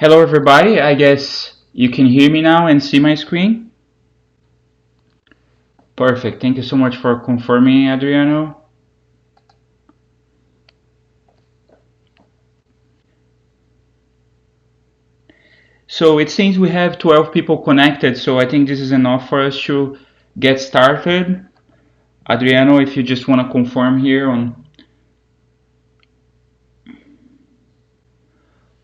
Hello everybody, I guess you can hear me now and see my screen? Perfect, thank you so much for confirming, Adriano. So it seems we have 12 people connected, so I think this is enough for us to get started. Adriano, if you just want to confirm here on...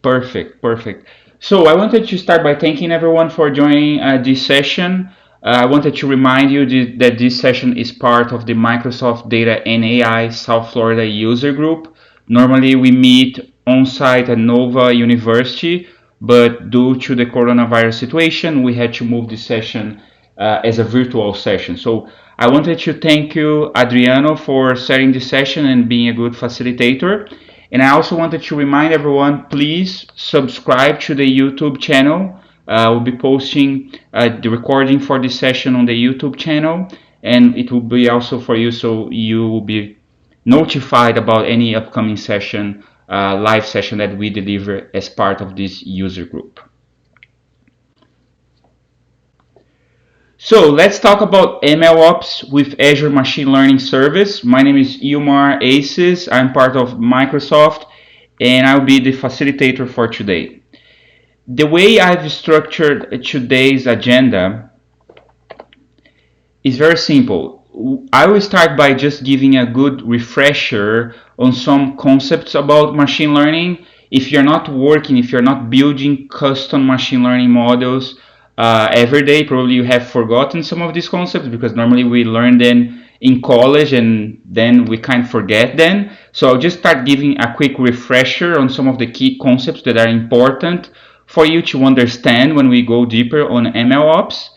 Perfect. So I wanted to start by thanking everyone for joining this session. I wanted to remind you that this session is part of the Microsoft Data and AI South Florida user group. Normally we meet on-site at Nova University, but due to the coronavirus situation, we had to move this session as a virtual session. So I wanted to thank you, Adriano, for setting this session and being a good facilitator. And I also wanted to remind everyone, please subscribe to the YouTube channel. We'll be posting the recording for this session on the YouTube channel, and it will be also for you, so you will be notified about any upcoming session, live session that we deliver as part of this user group. So let's talk about MLOps with Azure Machine Learning Service. My name is Eumar Assis. I'm part of Microsoft, and I'll be the facilitator for today. The way I've structured today's agenda is very simple. I will start by just giving a good refresher on some concepts about machine learning. If you're not working, if you're not building custom machine learning models every day, probably you have forgotten some of these concepts because normally we learn them in college and then we kind of forget them. So I'll just start giving a quick refresher on some of the key concepts that are important for you to understand when we go deeper on MLOps.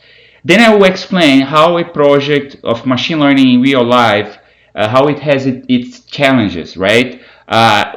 Then I will explain how a project of machine learning in real life, how it has its challenges, right?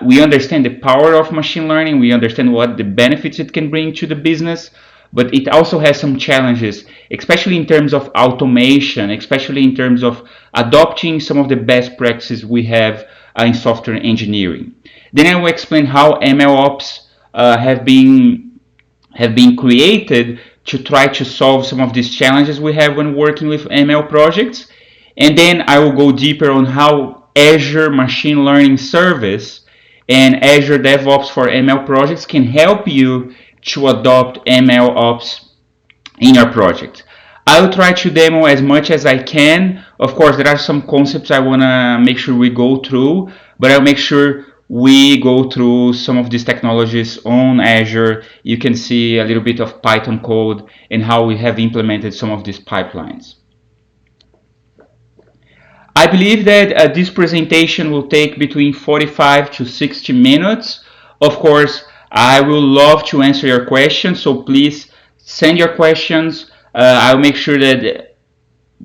We understand the power of machine learning, we understand what the benefits it can bring to the business, but it also has some challenges, especially in terms of automation, especially in terms of adopting some of the best practices we have in software engineering. Then I will explain how MLOps have been created to try to solve some of these challenges we have when working with ML projects. And then I will go deeper on how Azure Machine Learning Service and Azure DevOps for ML projects can help you to adopt ML ops in your project. I will try to demo as much as I can. Of course, there are some concepts I want to make sure we go through, but I'll make sure we go through some of these technologies on Azure. You can see a little bit of Python code and how we have implemented some of these pipelines. I believe that this presentation will take between 45 to 60 minutes. Of course, I will love to answer your questions, so please send your questions. I'll make sure that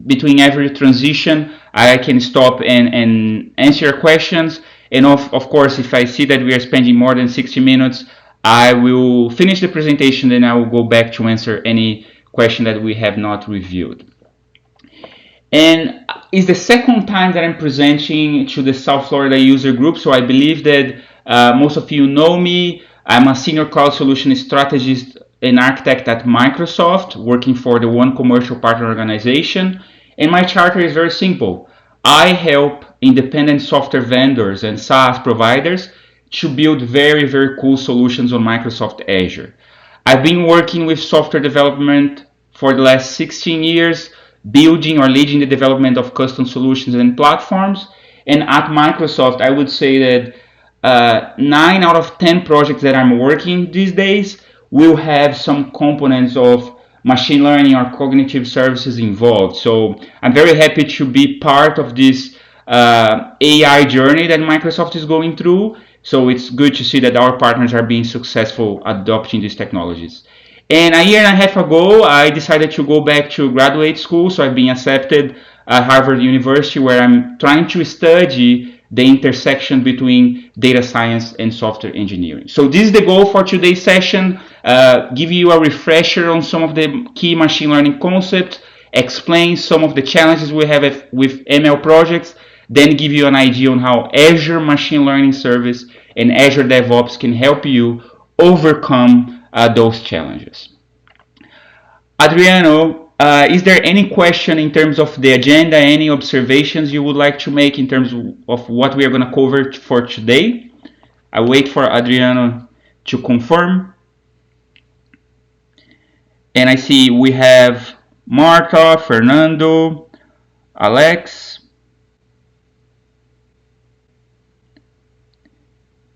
between every transition, I can stop and answer your questions. And of course, if I see that we are spending more than 60 minutes, I will finish the presentation, then I will go back to answer any question that we have not reviewed. And it's the second time that I'm presenting to the South Florida user group, so I believe that most of you know me. I'm a senior cloud solution strategist and architect at Microsoft, working for the One Commercial Partner Organization. And my charter is very simple. I help independent software vendors and SaaS providers to build very, very cool solutions on Microsoft Azure. I've been working with software development for the last 16 years, building or leading the development of custom solutions and platforms. And at Microsoft, I would say that 9 out of 10 projects that I'm working these days will have some components of machine learning or cognitive services involved. So I'm very happy to be part of this AI journey that Microsoft is going through. So it's good to see that our partners are being successful adopting these technologies. And a year and a half ago, I decided to go back to graduate school. So I've been accepted at Harvard University, where I'm trying to study the intersection between data science and software engineering. So this is the goal for today's session. Give you a refresher on some of the key machine learning concepts, explain some of the challenges we have with ML projects, then give you an idea on how Azure Machine Learning Service and Azure DevOps can help you overcome those challenges. Adriano, is there any question in terms of the agenda, any observations you would like to make in terms of what we are going to cover for today? I wait for Adriano to confirm. And I see we have Marta, Fernando, Alex.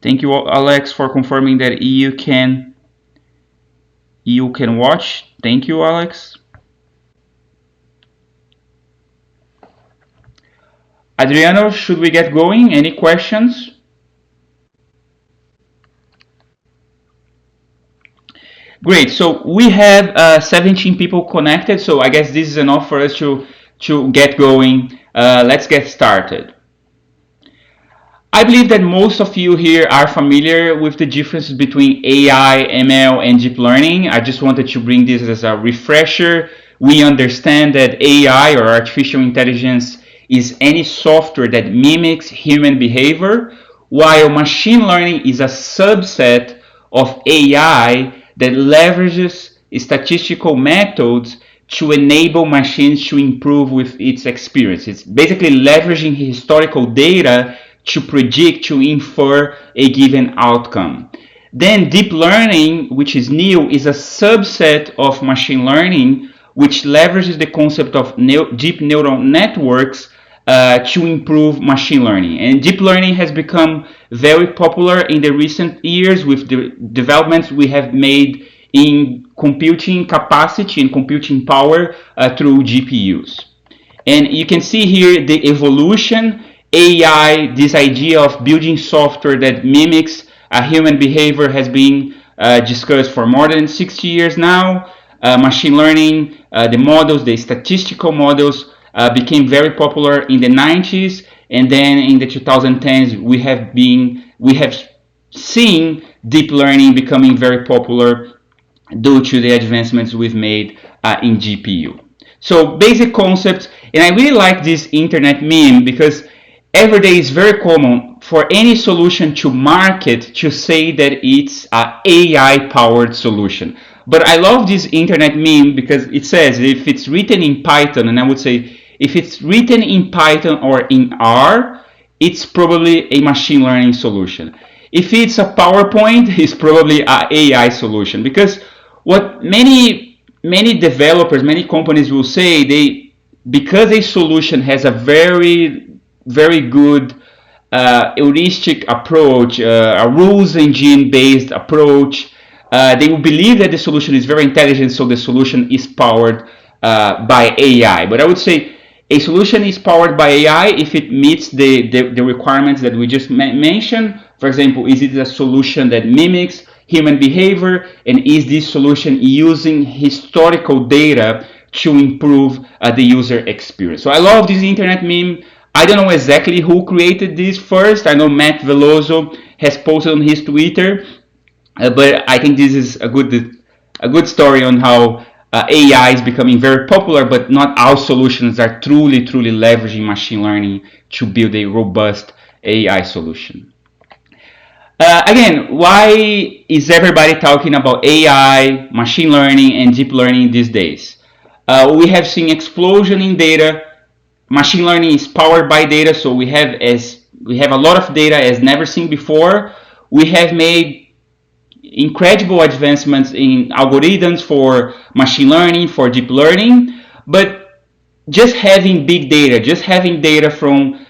Thank you, Alex, for confirming that you can watch. Thank you, Alex. Adriano, should we get going? Any questions? Great. So we have 17 people connected. So I guess this is enough for us to get going. Let's get started. I believe that most of you here are familiar with the differences between AI, ML, and deep learning. I just wanted to bring this as a refresher. We understand that AI, or artificial intelligence, is any software that mimics human behavior, while machine learning is a subset of AI that leverages statistical methods to enable machines to improve with its experience. It's basically leveraging historical data to predict, to infer a given outcome. Then deep learning, which is new, is a subset of machine learning, which leverages the concept of deep neural networks to improve machine learning. And deep learning has become very popular in the recent years with the developments we have made in computing capacity and computing power through GPUs. And you can see here the evolution. AI, this idea of building software that mimics human behavior, has been discussed for more than 60 years now. Machine learning, the models, the statistical models, became very popular in the 90s, and then in the 2010s we have seen deep learning becoming very popular due to the advancements we've made in GPU. So basic concepts, and I really like this internet meme because every day it's very common for any solution to market to say that it's an AI powered solution. But I love this internet meme because it says if it's written in Python, and I would say if it's written in Python or in R, it's probably a machine learning solution. If it's a PowerPoint, it's probably an AI solution. Because what many developers, many companies will say, because a solution has a very good heuristic approach, a rules engine based approach, they will believe that the solution is very intelligent, so the solution is powered by AI. But I would say a solution is powered by AI if it meets the requirements that we just mentioned. For example, is it a solution that mimics human behavior, and is this solution using historical data to improve the user experience? So I love this internet meme. I don't know exactly who created this first. I know Matt Veloso has posted on his Twitter, but I think this is a good story on how AI is becoming very popular, but not all solutions are truly leveraging machine learning to build a robust AI solution. Again, why is everybody talking about AI, machine learning, and deep learning these days? We have seen explosion in data. Machine learning is powered by data, so we have a lot of data as never seen before. We have made incredible advancements in algorithms for machine learning, for deep learning, but just having big data, just having data from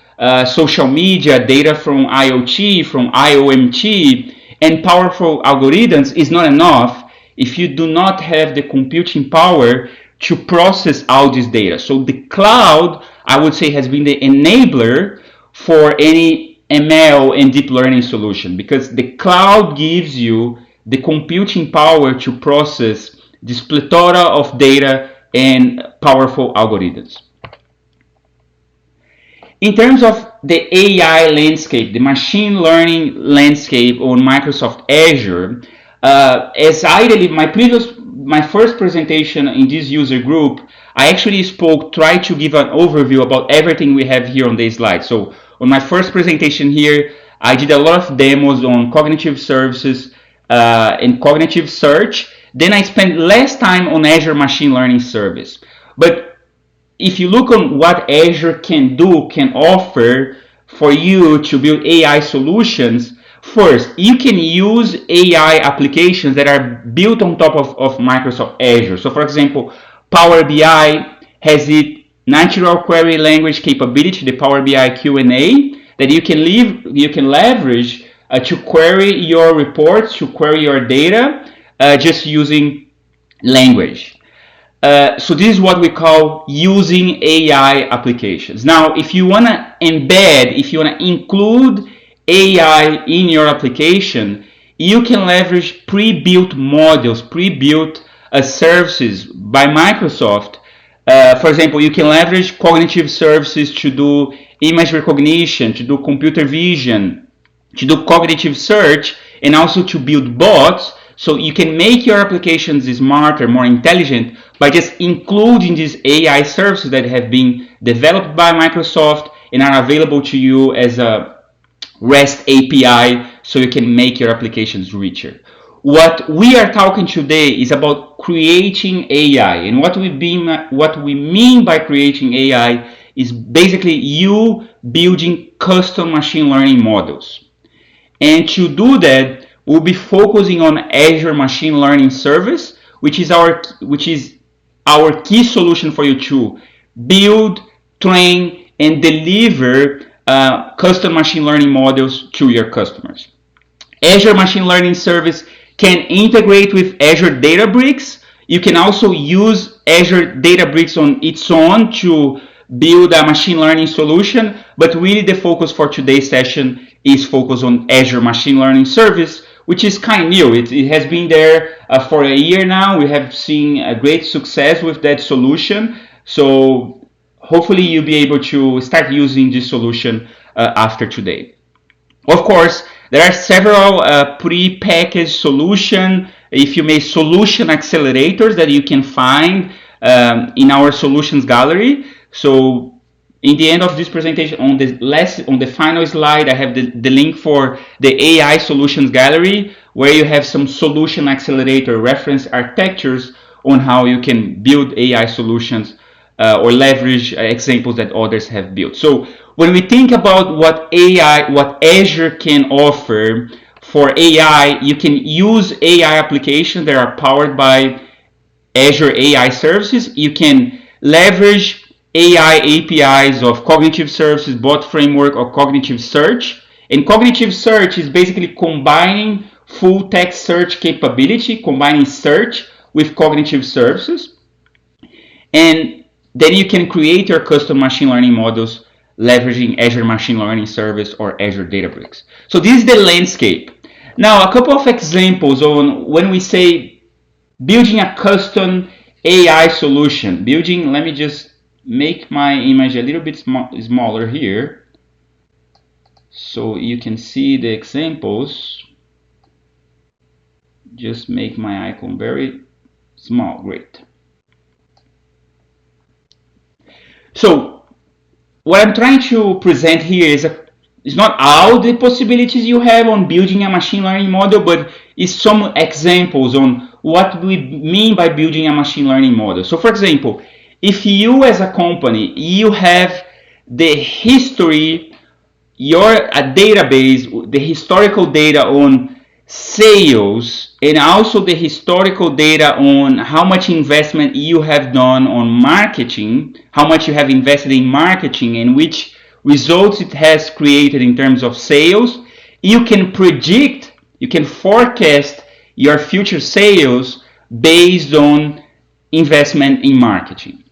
social media, data from IoT, from IOMT, and powerful algorithms is not enough if you do not have the computing power to process all this data. So the cloud, I would say, has been the enabler for any ML and deep learning solution, because the cloud gives you the computing power to process this plethora of data and powerful algorithms. In terms of the AI landscape, the machine learning landscape on Microsoft Azure, as I did my first presentation in this user group, I actually tried to give an overview about everything we have here on this slide. So on my first presentation here, I did a lot of demos on cognitive services, and cognitive search, then I spend less time on Azure Machine Learning Service. But if you look on what Azure can do, can offer for you to build AI solutions, first, you can use AI applications that are built on top of Microsoft Azure. So for example, Power BI has the natural query language capability, the Power BI Q&A, that you can leverage to query your reports, to query your data, just using language. So this is what we call using AI applications. Now, if you want to embed, if you want to include AI in your application, you can leverage pre-built modules, pre-built services by Microsoft. For example, you can leverage cognitive services to do image recognition, to do computer vision, to do cognitive search, and also to build bots, so you can make your applications smarter, more intelligent, by just including these AI services that have been developed by Microsoft and are available to you as a REST API, so you can make your applications richer. What we are talking today is about creating AI, and what we mean by creating AI is basically you building custom machine learning models. And to do that, we'll be focusing on Azure Machine Learning Service, which is our key solution for you to build, train, and deliver custom machine learning models to your customers. Azure Machine Learning Service can integrate with Azure Databricks. You can also use Azure Databricks on its own to build a machine learning solution, but really the focus for today's session is focused on Azure Machine Learning Service, which is kind of new. It has been there for a year now. We have seen a great success with that solution. So hopefully you'll be able to start using this solution after today. Of course, there are several pre-packaged solution, if you may, solution accelerators that you can find in our solutions gallery. So in the end of this presentation, on the final slide, I have the link for the AI solutions gallery, where you have some solution accelerator reference architectures on how you can build AI solutions or leverage examples that others have built. So when we think about what Azure can offer for AI, you can use AI applications that are powered by Azure AI services. You can leverage AI APIs of cognitive services, bot framework, or cognitive search. And cognitive search is basically combining full text search capability, combining search with cognitive services. And then you can create your custom machine learning models leveraging Azure Machine Learning Service or Azure Databricks. So this is the landscape. Now, a couple of examples on when we say building a custom AI solution. Let me just make my image a little bit smaller here so you can see the examples. Just make my icon very small. Great. So what I'm trying to present here is not all the possibilities you have on building a machine learning model, but is some examples on what we mean by building a machine learning model. So for example, if you as a company, you have the history, a database, the historical data on sales, and also the historical data on how much investment you have done on marketing, how much you have invested in marketing, and which results it has created in terms of sales, you can predict, you can forecast your future sales based on investment in marketing.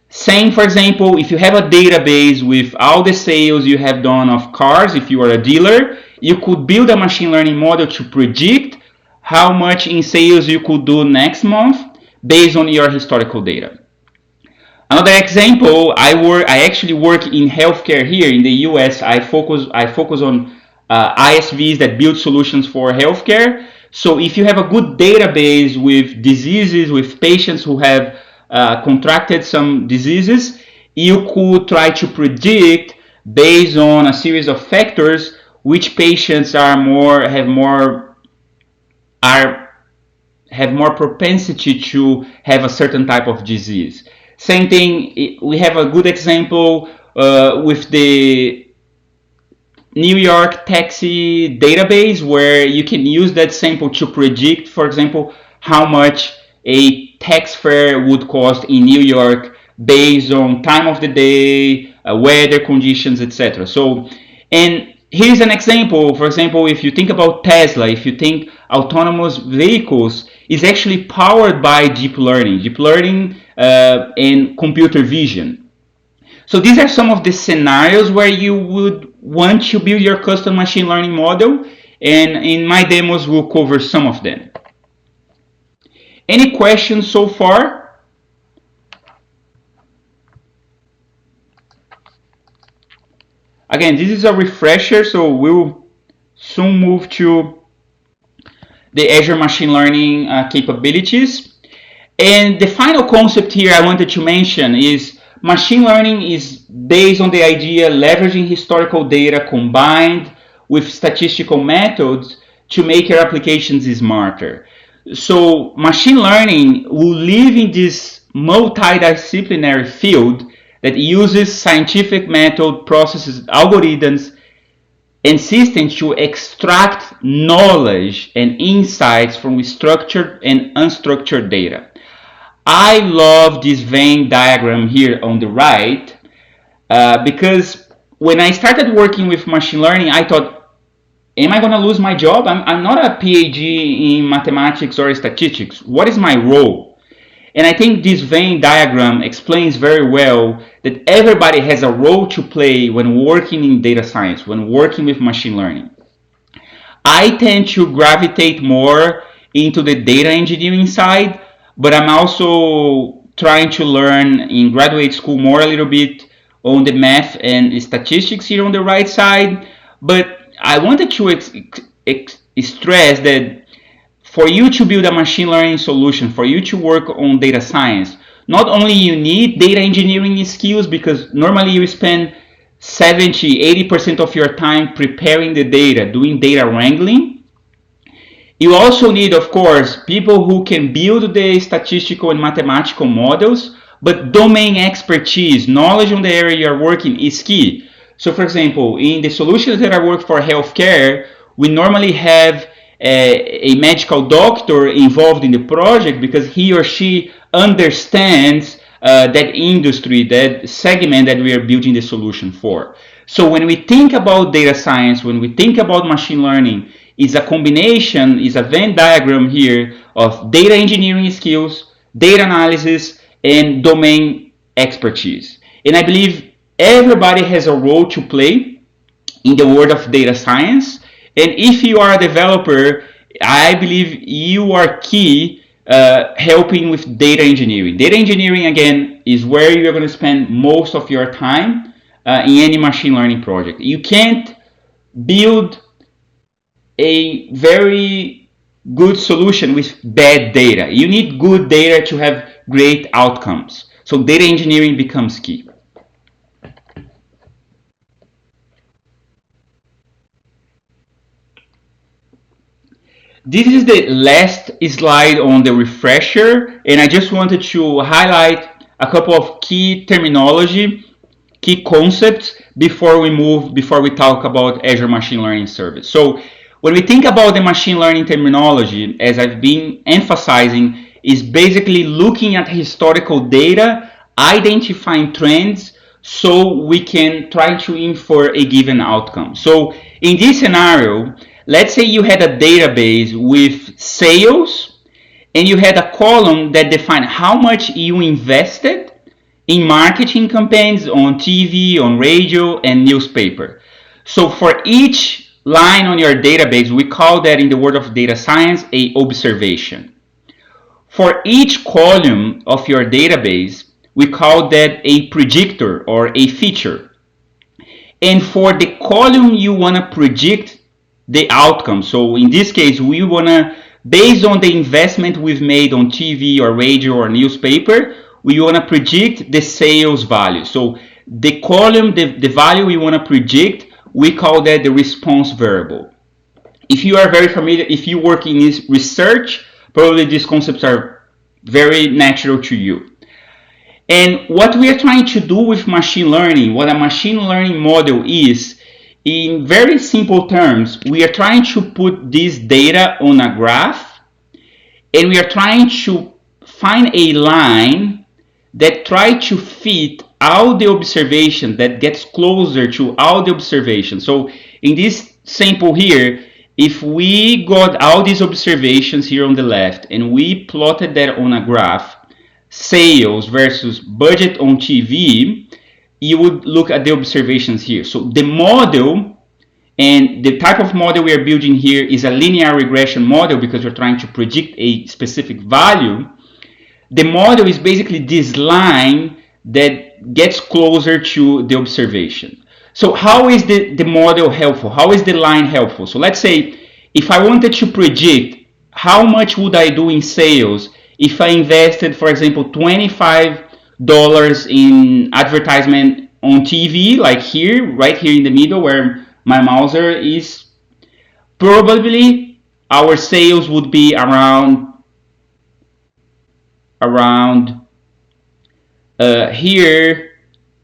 Same, for example, if you have a database with all the sales you have done of cars, if you are a dealer, you could build a machine learning model to predict how much in sales you could do next month based on your historical data. Another example, I actually work in healthcare here in the US. I focus on ISVs that build solutions for healthcare. So if you have a good database with diseases, with patients who have contracted some diseases, you could try to predict based on a series of factors which patients have more have more propensity to have a certain type of disease. Same thing, we have a good example with the New York taxi database, where you can use that sample to predict, for example, how much a tax fare would cost in New York based on time of the day, weather conditions, etc. So, and here's an example. For example, if you think about Tesla, if you think autonomous vehicles is actually powered by deep learning and computer vision. So these are some of the scenarios where you would want to build your custom machine learning model, and in my demos we'll cover some of them. Any questions so far? Again, this is a refresher, so we'll soon move to the Azure Machine Learning capabilities. And the final concept here I wanted to mention is machine learning is based on the idea leveraging historical data combined with statistical methods to make your applications smarter. So machine learning will live in this multidisciplinary field that uses scientific method, processes, algorithms, and systems to extract knowledge and insights from structured and unstructured data. I love this Venn diagram here on the right because when I started working with machine learning, I thought, am I going to lose my job? I'm not a PhD in mathematics or statistics. What is my role? And I think this Venn diagram explains very well that everybody has a role to play when working in data science, when working with machine learning. I tend to gravitate more into the data engineering side, but I'm also trying to learn in graduate school more a little bit on the math and statistics here on the right side. But I wanted to stress that for you to build a machine learning solution, for you to work on data science, not only you need data engineering skills, because normally you spend 70-80% of your time preparing the data, doing data wrangling. You also need, of course, people who can build the statistical and mathematical models, but domain expertise, knowledge on the area you're working is key. So for example, in the solutions that I work for healthcare, we normally have a medical doctor involved in the project because he or she understands that industry, that segment that we are building the solution for. So when we think about data science, when we think about machine learning, it's a combination, it's a Venn diagram here of data engineering skills, data analysis, and domain expertise. And I believe everybody has a role to play in the world of data science. And if you are a developer, I believe you are key helping with data engineering. Data engineering, again, is where you're going to spend most of your time in any machine learning project. You can't build a very good solution with bad data. You need good data to have great outcomes. So data engineering becomes key. This is the last slide on the refresher, and I just wanted to highlight a couple of key terminology, key concepts before we talk about Azure Machine Learning Service. So when we think about the machine learning terminology, as I've been emphasizing, is basically looking at historical data, identifying trends, so we can try to infer a given outcome. So in this scenario, let's say you had a database with sales and you had a column that defined how much you invested in marketing campaigns on TV, on radio, and newspaper. So for each line on your database, we call that in the world of data science a observation. For each column of your database, we call that a predictor or a feature. And for the column you want to predict the outcome, so in this case we want to, based on the investment we've made on TV or radio or newspaper, we want to predict the sales value. So the column, the value we want to predict, we call that the response variable. If you are very familiar, if you work in this research, probably these concepts are very natural to you. And what we are trying to do with machine learning, what a machine learning model is, in very simple terms, we are trying to put this data on a graph, and we are trying to find a line that try to fit all the observation, that gets closer to all the observation. So in this sample here, if we got all these observations here on the left and we plotted that on a graph, sales versus budget on TV, you would look at the observations here. So the model, and the type of model we are building here is a linear regression model because we're trying to predict a specific value. The model is basically this line that gets closer to the observation. So how is the model helpful? How is the line helpful? So let's say if I wanted to predict how much would I do in sales if I invested, for example, $25 in advertisement on TV, like here, right here in the middle where my mouser is, probably our sales would be around here,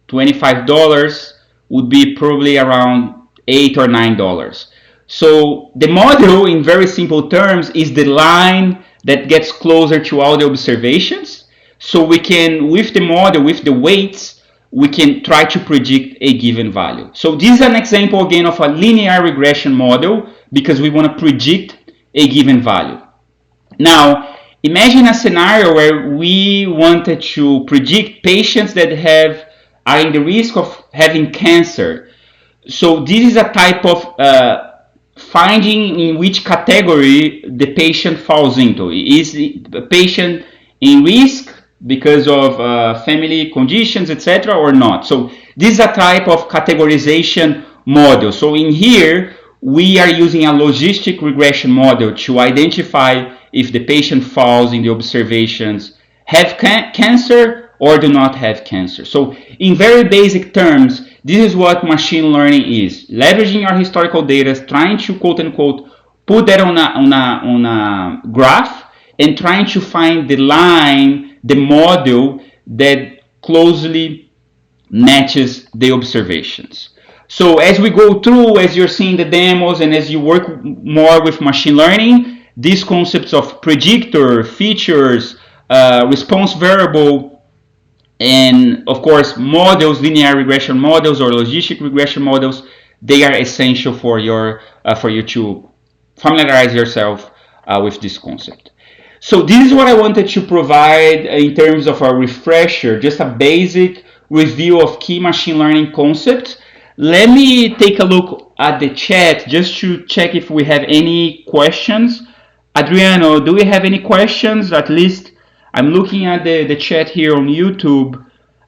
$25 would be probably around $8 or $9. So the model, in very simple terms, is the line that gets closer to all the observations. So we can, with the model, with the weights, we can try to predict a given value. So this is an example again of a linear regression model because we want to predict a given value. Now, imagine a scenario where we wanted to predict patients that are in the risk of having cancer. So this is a type of finding in which category the patient falls into. Is the patient in risk because of family conditions, etc., or not? So this is a type of categorization model. So in here, we are using a logistic regression model to identify if the patient falls in the observations have cancer or do not have cancer. So in very basic terms, this is what machine learning is. Leveraging our historical data, trying to quote unquote put that on a graph and trying to find the line, the model that closely matches the observations. So as we go through, as you're seeing the demos and as you work more with machine learning, these concepts of predictor, features, response variable, and of course models, linear regression models or logistic regression models, they are essential for you to familiarize yourself with this concept. So this is what I wanted to provide in terms of a refresher, just a basic review of key machine learning concepts. Let me take a look at the chat just to check if we have any questions. Adriano, do we have any questions? At least I'm looking at the chat here on YouTube.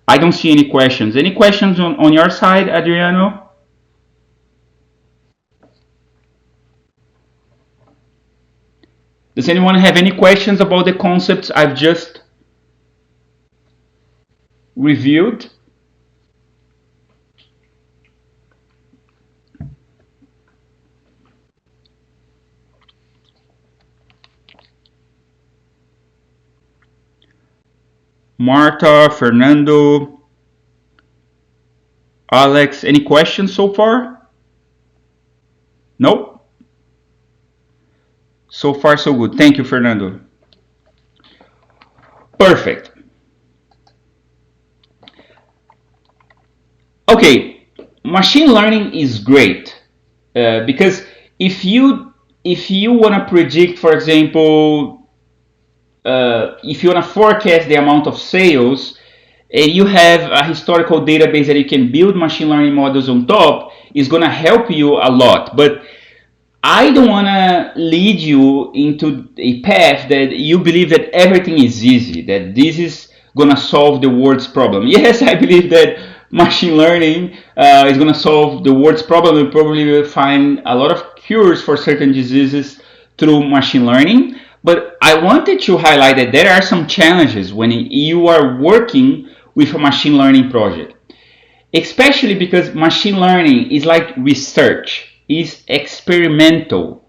I don't see any questions. Any questions on your side, Adriano? Does anyone have any questions about the concepts I've just reviewed? Marta, Fernando, Alex, any questions so far? Nope. So far, so good. Thank you, Fernando. Perfect. Okay, machine learning is great because if you want to predict, for example, if you want to forecast the amount of sales, you have a historical database that you can build machine learning models on top, is going to help you a lot. But I don't want to lead you into a path that you believe that everything is easy, that this is going to solve the world's problem. Yes, I believe that machine learning is going to solve the world's problem and probably will find a lot of cures for certain diseases through machine learning. But I wanted to highlight that there are some challenges when you are working with a machine learning project, especially because machine learning is like research, is experimental.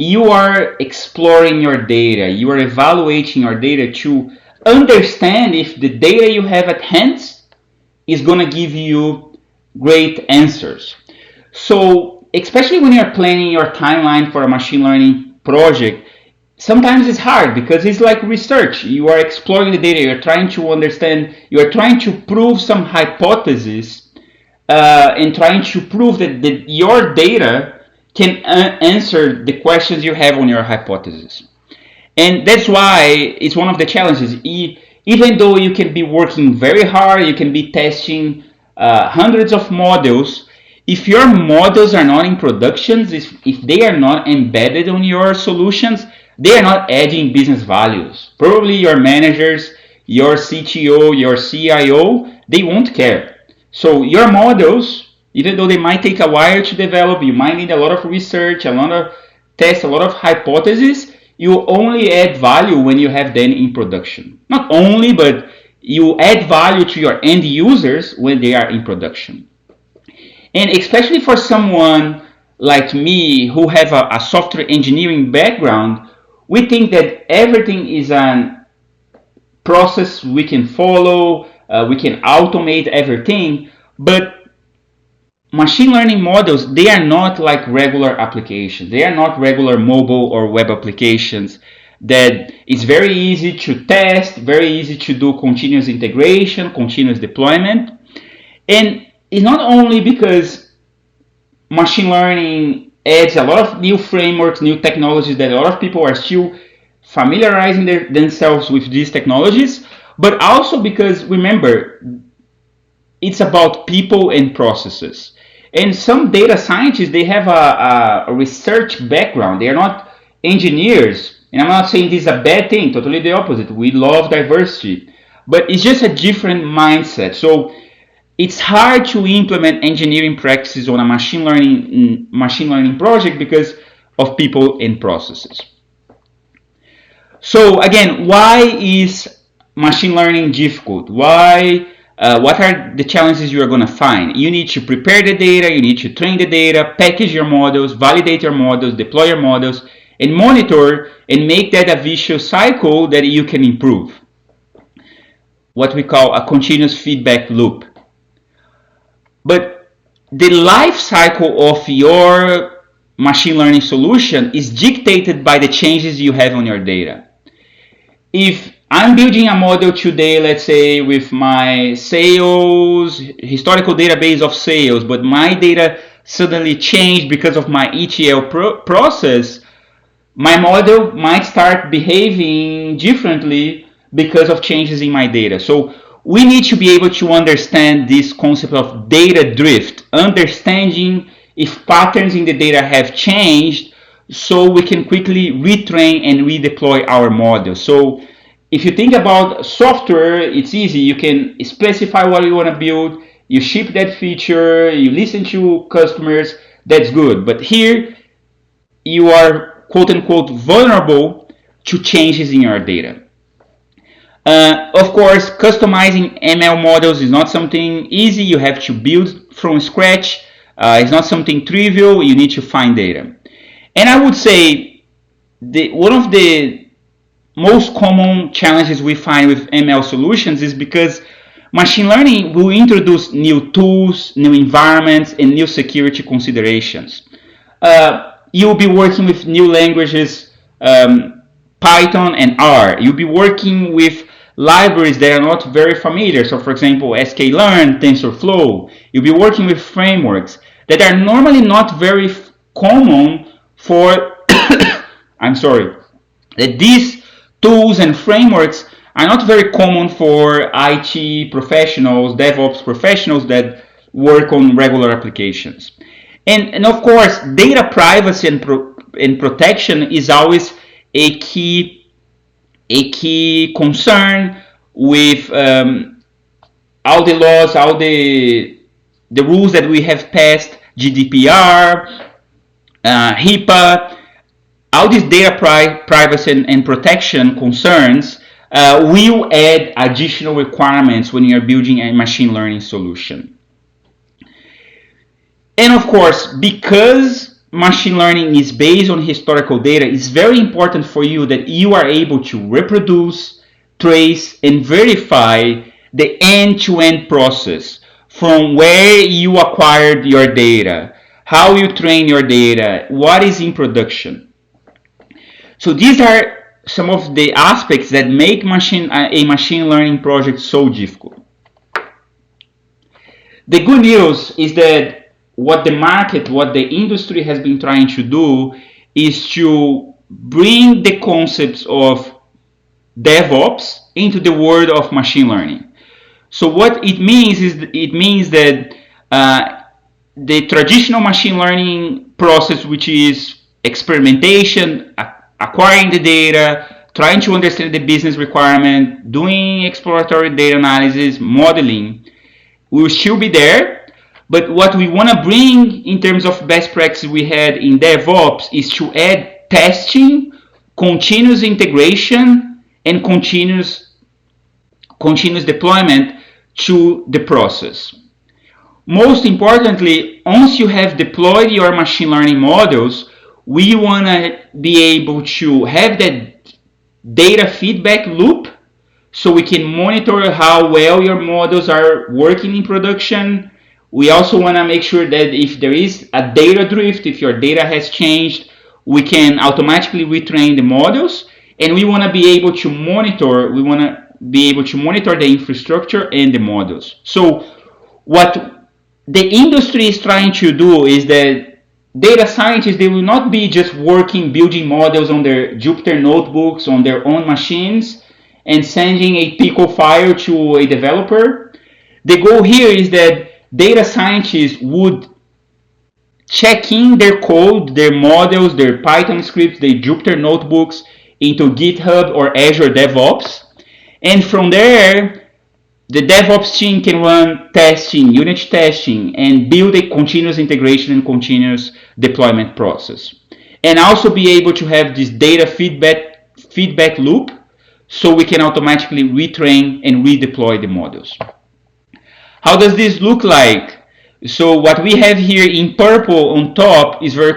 you are exploring your data, you are evaluating your data to understand if the data you have at hand is going to give you great answers. So, especially when you're planning your timeline for a machine learning project, sometimes it's hard because it's like research. You are exploring the data, you're trying to understand, you're trying to prove some hypothesis and trying to prove that your data can answer the questions you have on your hypothesis. And that's why it's one of the challenges. Even though you can be working very hard, you can be testing hundreds of models, if your models are not in productions, if they are not embedded on your solutions, they are not adding business values. Probably your managers, your CTO, your CIO, they won't care. So your models, even though they might take a while to develop, you might need a lot of research, a lot of tests, a lot of hypotheses. You only add value when you have them in production. Not only, but you add value to your end users when they are in production. And especially for someone like me who have a software engineering background, we think that everything is a process we can follow, we can automate everything, but machine learning models, they are not like regular applications. They are not regular mobile or web applications that it's very easy to test, very easy to do continuous integration, continuous deployment. And it's not only because machine learning adds a lot of new frameworks, new technologies that a lot of people are still familiarizing themselves with these technologies, but also because, remember, it's about people and processes. And some data scientists, they have a research background. They are not engineers. And I'm not saying this is a bad thing, totally the opposite. We love diversity. But it's just a different mindset. So it's hard to implement engineering practices on a machine learning project because of people and processes. So again, why is machine learning difficult? What are the challenges you are going to find? You need to prepare the data, you need to train the data, package your models, validate your models, deploy your models, and monitor and make that a vicious cycle that you can improve. What we call a continuous feedback loop. But the life cycle of your machine learning solution is dictated by the changes you have on your data. If I'm building a model today, let's say with my sales, historical database of sales, but my data suddenly changed because of my ETL process, my model might start behaving differently because of changes in my data. So we need to be able to understand this concept of data drift, understanding if patterns in the data have changed so we can quickly retrain and redeploy our model. So if you think about software, it's easy. You can specify what you want to build, you ship that feature, you listen to customers, that's good. But here, you are quote unquote vulnerable to changes in your data. Of course, customizing ML models is not something easy. You have to build from scratch. It's not something trivial. You need to find data. And I would say one of the most common challenges we find with ML solutions is because machine learning will introduce new tools, new environments, and new security considerations. You'll be working with new languages, Python and R. You'll be working with libraries that are not very familiar. So for example, sklearn, TensorFlow. You'll be working with frameworks that are normally not very common for, I'm sorry, that these tools and frameworks are not very common for IT professionals, DevOps professionals that work on regular applications. And of course, data privacy and protection is always a key concern with all the laws, all the rules that we have passed, GDPR, HIPAA, all these data privacy and protection concerns will add additional requirements when you're building a machine learning solution. And of course, because machine learning is based on historical data, it's very important for you that you are able to reproduce, trace, and verify the end-to-end process from where you acquired your data, how you train your data, what is in production. So these are some of the aspects that make a machine learning project so difficult. The good news is that what the market, what the industry has been trying to do is to bring the concepts of DevOps into the world of machine learning. So what it means is that the traditional machine learning process, which is experimentation, acquiring the data, trying to understand the business requirement, doing exploratory data analysis, modeling, will still be there. But what we want to bring in terms of best practices we had in DevOps is to add testing, continuous integration, and continuous deployment to the process. Most importantly, once you have deployed your machine learning models, we want to be able to have that data feedback loop so we can monitor how well your models are working in production. We also want to make sure that if there is a data drift, if your data has changed, we can automatically retrain the models. And we want to be able to monitor, the infrastructure and the models. So what the industry is trying to do is that data scientists, they will not be just working, building models on their Jupyter notebooks, on their own machines, and sending a Pico file to a developer. The goal here is that data scientists would check in their code, their models, their Python scripts, their Jupyter notebooks into GitHub or Azure DevOps. And from there, the DevOps team can run testing, unit testing, and build a continuous integration and continuous deployment process. And also be able to have this data feedback loop so we can automatically retrain and redeploy the models. How does this look like? So what we have here in purple on top is very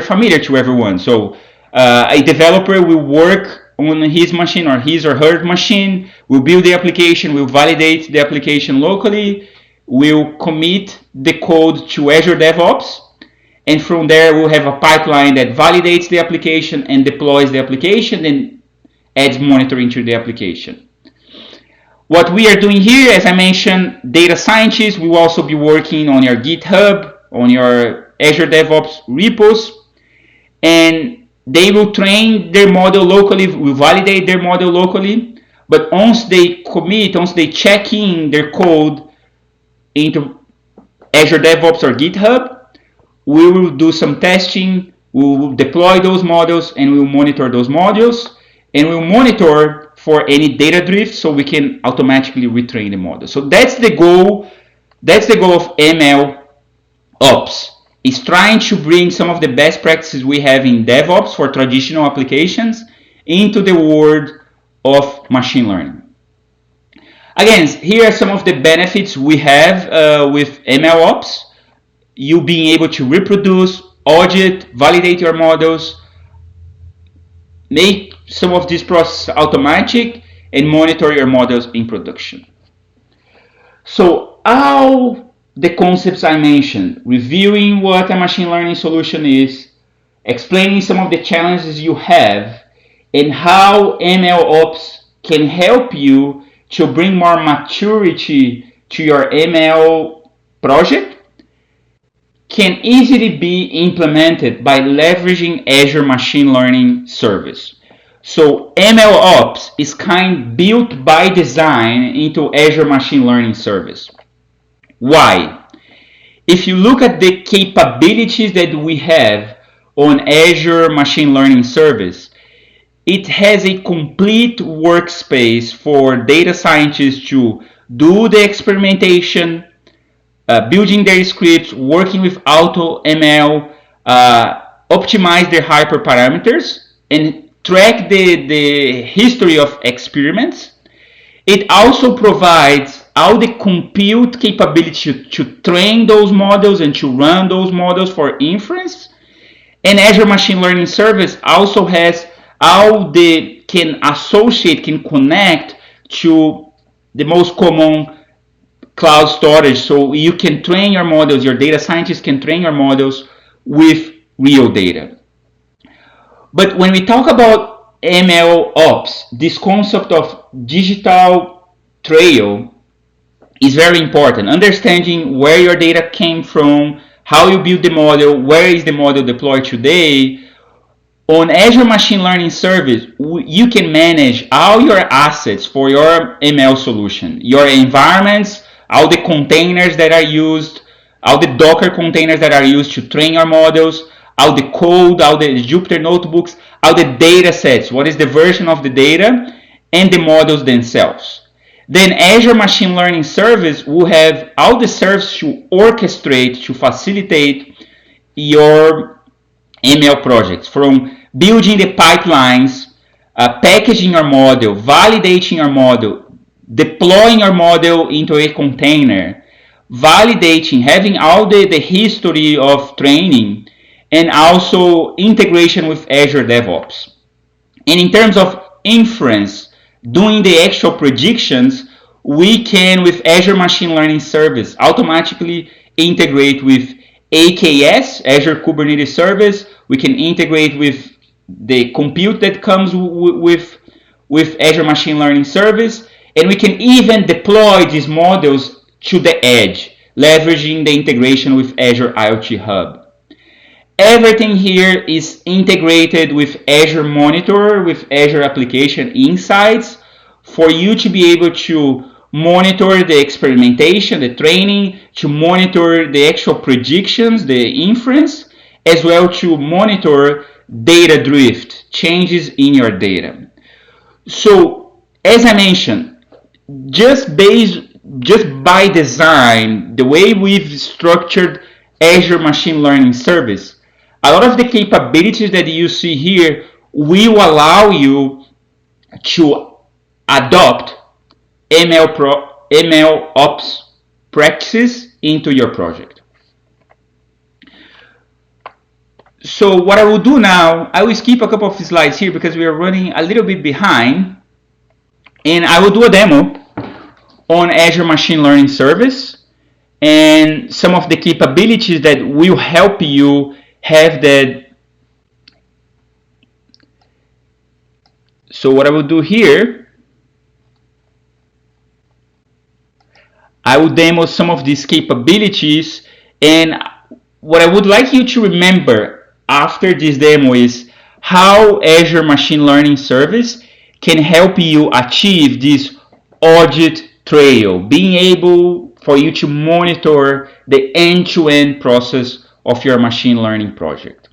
familiar to everyone. So a developer will work on his machine or his or her machine, will build the application, will validate the application locally, will commit the code to Azure DevOps, and from there we'll have a pipeline that validates the application and deploys the application and adds monitoring to the application. What we are doing here, as I mentioned, data scientists will also be working on your GitHub, on your Azure DevOps repos, and they will train their model locally, will validate their model locally, but once they commit, once they check in their code into Azure DevOps or GitHub, we will do some testing, we will deploy those models, and we will monitor those models, and we'll monitor for any data drift so we can automatically retrain the model. So that's the goal of MLOps, is trying to bring some of the best practices we have in DevOps for traditional applications into the world of machine learning. Again, here are some of the benefits we have with MLOps. You being able to reproduce, audit, validate your models, make some of this process automatic, and monitor your models in production. So all the concepts I mentioned, reviewing what a machine learning solution is, explaining some of the challenges you have, and how MLOps can help you to bring more maturity to your ML project, can easily be implemented by leveraging Azure Machine Learning Service. So MLOps is built by design into Azure Machine Learning Service. Why? If you look at the capabilities that we have on Azure Machine Learning Service, it has a complete workspace for data scientists to do the experimentation, building their scripts, working with AutoML, optimize their hyperparameters, and track the history of experiments. It also provides all the compute capability to train those models and to run those models for inference. And Azure Machine Learning Service also has all the can associate, can connect to the most common cloud storage. So you can train your models, your data scientists can train your models with real data. But when we talk about MLOps, this concept of digital trail is very important. Understanding where your data came from, how you build the model, where is the model deployed today. On Azure Machine Learning Service, you can manage all your assets for your ML solution, your environments, all the containers that are used, all the Docker containers that are used to train your models, all the code, all the Jupyter notebooks, all the data sets, what is the version of the data, and the models themselves. Then Azure Machine Learning Service will have all the services to orchestrate, to facilitate your ML projects, from building the pipelines, packaging your model, validating your model, deploying your model into a container, validating, having all the history of training, and also integration with Azure DevOps. And in terms of inference, doing the actual predictions, we can, with Azure Machine Learning Service, automatically integrate with AKS, Azure Kubernetes Service. We can integrate with the compute that comes with Azure Machine Learning Service, and we can even deploy these models to the edge, leveraging the integration with Azure IoT Hub. Everything here is integrated with Azure Monitor, with Azure Application Insights, for you to be able to monitor the experimentation, the training, to monitor the actual predictions, the inference, as well to monitor data drift, changes in your data. So, as I mentioned, just by design, the way we've structured Azure Machine Learning Service, a lot of the capabilities that you see here will allow you to adopt MLOps practices into your project. So what I will do now, I will skip a couple of slides here because we are running a little bit behind, and I will do a demo on Azure Machine Learning Service and some of the capabilities that will help you have that. So what I will do here, I will demo some of these capabilities, and what I would like you to remember after this demo is how Azure Machine Learning Service can help you achieve this audit trail, being able for you to monitor the end-to-end process of your machine learning project.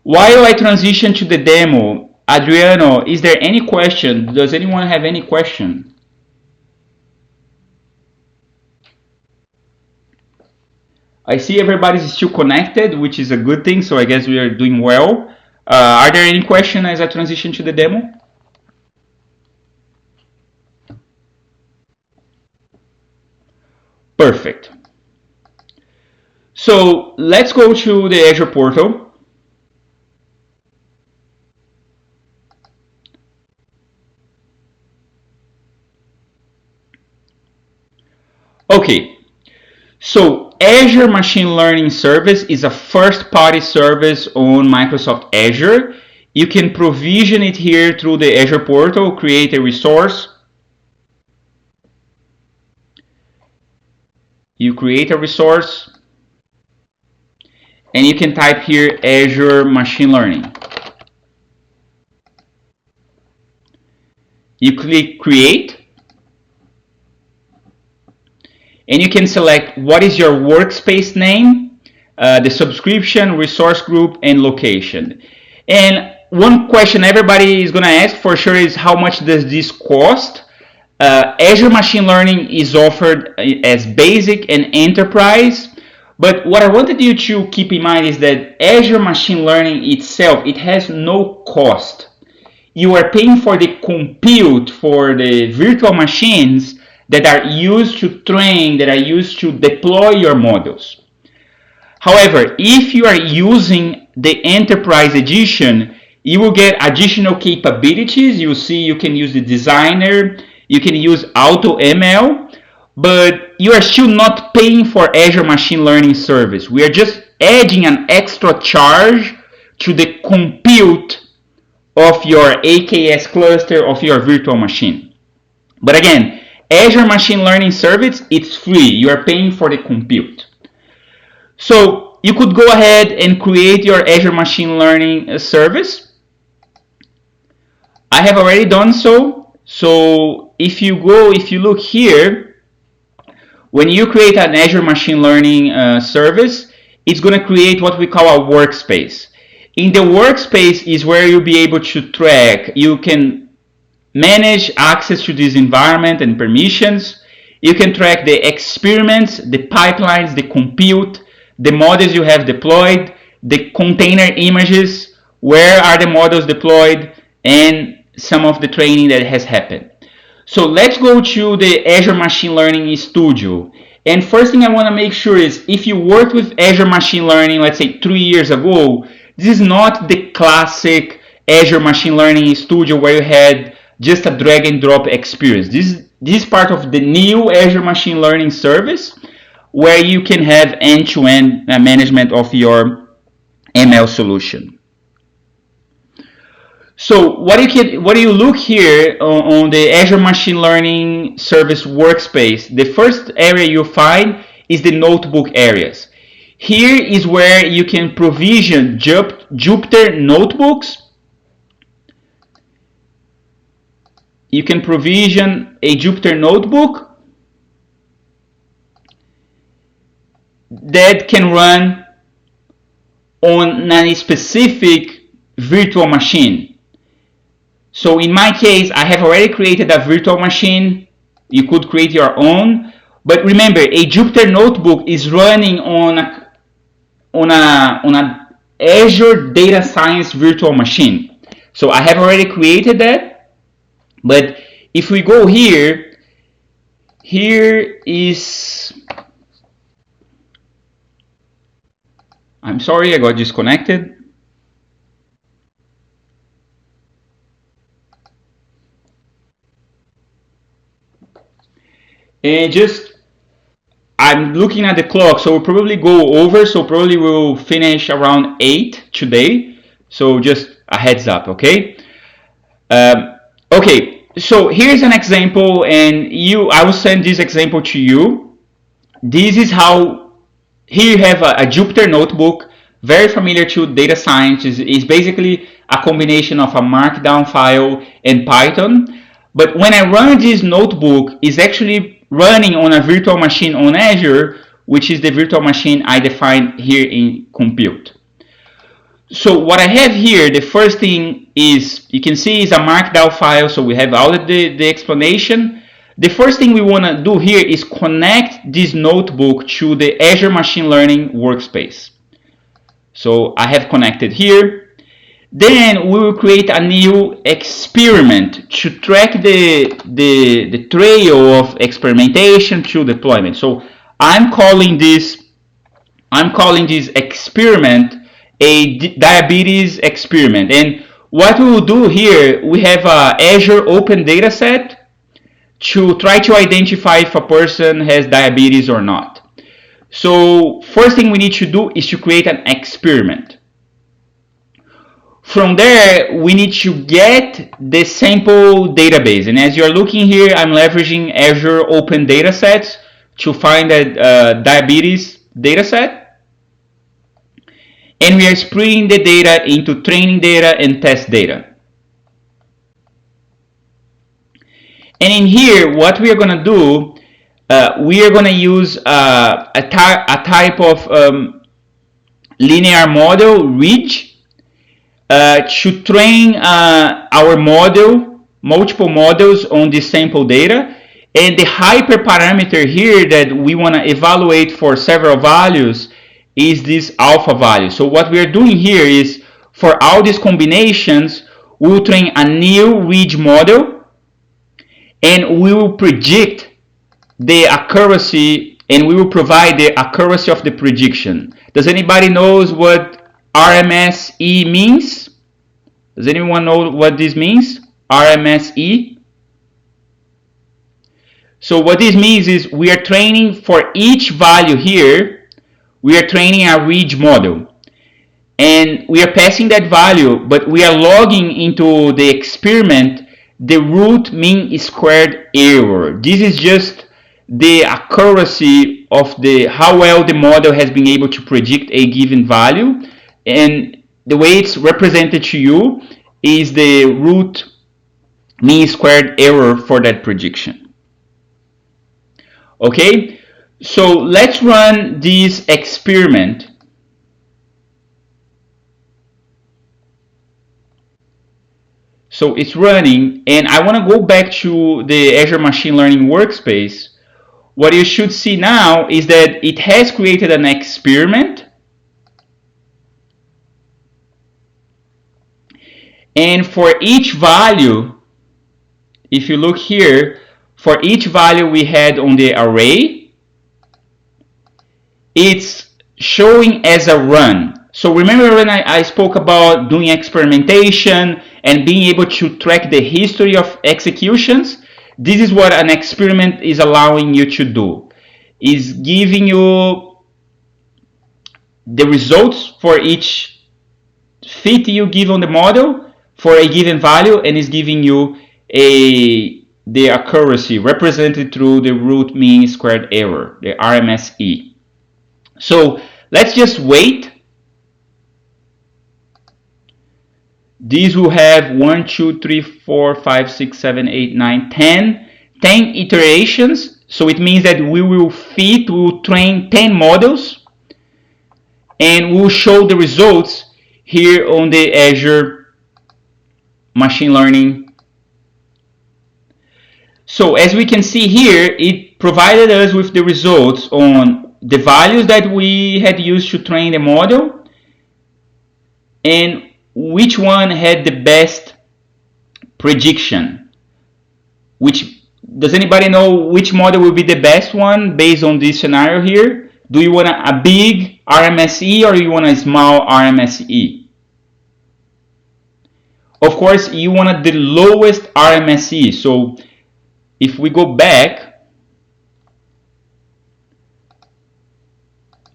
While I transition to the demo, Adriano, is there any question? Does anyone have any question? I see everybody's still connected, which is a good thing, so I guess we are doing well. Are there any questions as I transition to the demo? Perfect. So let's go to the Azure portal. Okay, so Azure Machine Learning Service is a first-party service on Microsoft Azure. You can provision it here through the Azure portal, create a resource. You create a resource, and you can type here Azure Machine Learning. You click Create, and you can select what is your workspace name, the subscription, resource group, and location. And one question everybody is going to ask for sure is how much does this cost? Azure Machine Learning is offered as basic and enterprise, but what I wanted you to keep in mind is that Azure Machine Learning itself, it has no cost. You are paying for the compute for the virtual machines that are used to train, that are used to deploy your models. However, if you are using the Enterprise Edition, you will get additional capabilities. You'll see you can use the designer, you can use Auto ML, but you are still not paying for Azure Machine Learning service. We are just adding an extra charge to the compute of your AKS cluster of your virtual machine. But again, Azure Machine Learning service, it's free. You are paying for the compute. So you could go ahead and create your Azure Machine Learning service. I have already done so. So if you look here, when you create an Azure Machine Learning service, it's going to create what we call a workspace. In the workspace is where you'll be able to track. You can manage access to this environment and permissions. You can track the experiments, the pipelines, the compute, the models you have deployed, the container images, where are the models deployed, and some of the training that has happened. So let's go to the Azure Machine Learning Studio. And first thing I want to make sure is if you worked with Azure Machine Learning, let's say 3 years ago, this is not the classic Azure Machine Learning Studio where you had just a drag and drop experience. This is part of the new Azure Machine Learning service where you can have end-to-end management of your ML solution. So what do you look here on the Azure Machine Learning Service workspace? The first area you find is the notebook areas. Here is where you can provision Jupyter notebooks. You can provision a Jupyter notebook that can run on a specific virtual machine. So in my case, I have already created a virtual machine. You could create your own. But remember, a Jupyter notebook is running on a Azure Data Science virtual machine. So I have already created that. But if we go here, here is... I'm sorry, I got disconnected. And I'm looking at the clock, so we'll probably go over, so probably we'll finish around 8 today. So just a heads up, okay? Okay, so here's an example, and I will send this example to you. This is how, here you have a Jupyter notebook, very familiar to data science. Is basically a combination of a markdown file and Python. But when I run this notebook, it's actually running on a virtual machine on Azure, which is the virtual machine I defined here in compute. So what I have here, the first thing is, you can see is a markdown file, so we have all the explanation. The first thing we want to do here is connect this notebook to the Azure Machine Learning workspace. So I have connected here. Then we will create a new experiment to track the trail of experimentation to deployment. So I'm calling this experiment a diabetes experiment. And what we will do here, we have a Azure Open Dataset to try to identify if a person has diabetes or not. So first thing we need to do is to create an experiment. From there, we need to get the sample database. And as you're looking here, I'm leveraging Azure Open Datasets to find a diabetes dataset. And we are splitting the data into training data and test data. And in here, what we are going to do, we are going to use a type of linear model, RIDGE, to train our model, multiple models on this sample data. And the hyperparameter here that we want to evaluate for several values is this alpha value. So what we are doing here is, for all these combinations, we will train a new RIDGE model, and we will predict the accuracy, and we will provide the accuracy of the prediction. Does anybody knows what RMSE means? Does anyone know what this means? RMSE? So what this means is we are training for each value here, we are training a ridge model. And we are passing that value, but we are logging into the experiment the root mean squared error. This is just the accuracy of the how well the model has been able to predict a given value, and the way it's represented to you is the root mean squared error for that prediction. Okay, so let's run this experiment. So it's running, and I want to go back to the Azure Machine Learning workspace. What you should see now is that it has created an experiment, and for each value, if you look here, for each value we had on the array, it's showing as a run. So remember when I spoke about doing experimentation and being able to track the history of executions? This is what an experiment is allowing you to do. Is giving you the results for each fit you give on the model for a given value, and is giving you the accuracy represented through the root mean squared error, the RMSE. So let's just wait. These will have 1, 2, 3, 4, 5, 6, 7, 8, 9, 10 iterations. So it means that we will train 10 models, and we'll show the results here on the Azure Machine Learning. So as we can see here, it provided us with the results on the values that we had used to train the model, and which one had the best prediction. Does anybody know which model will be the best one based on this scenario here? Do you want a big RMSE or you want a small RMSE? Of course, you want the lowest RMSE. So if we go back,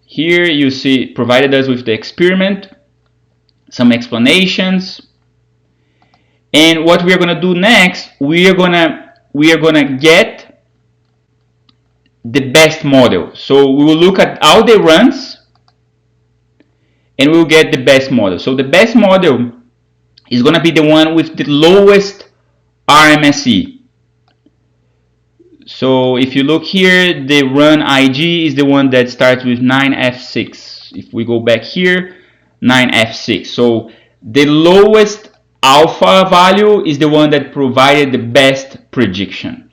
here you see provided us with the experiment, some explanations, and what we are going to do next, we are going to get the best model. So we will look at all the runs and we will get the best model. So the best model is going to be the one with the lowest RMSE. So if you look here, the run IG is the one that starts with 9F6. If we go back here, 9F6. So the lowest alpha value is the one that provided the best prediction.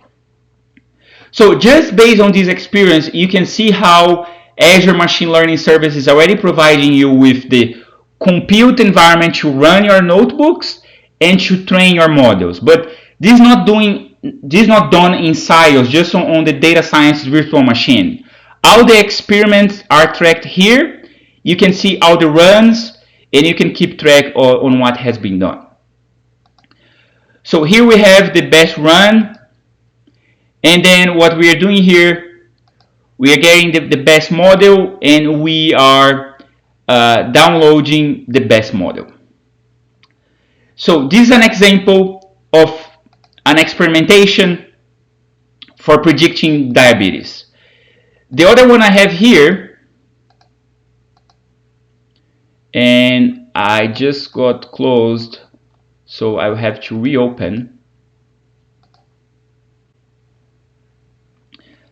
So just based on this experience, you can see how Azure Machine Learning Service is already providing you with the compute environment to run your notebooks and to train your models. But this is not done in silos, just on the data science virtual machine. All the experiments are tracked here. You can see all the runs, and you can keep track on what has been done. So here we have the best run, and then what we are doing here, we are getting the best model, and we are downloading the best model. So this is an example of an experimentation for predicting diabetes. The other one I have here, and I just got closed, so I will have to reopen.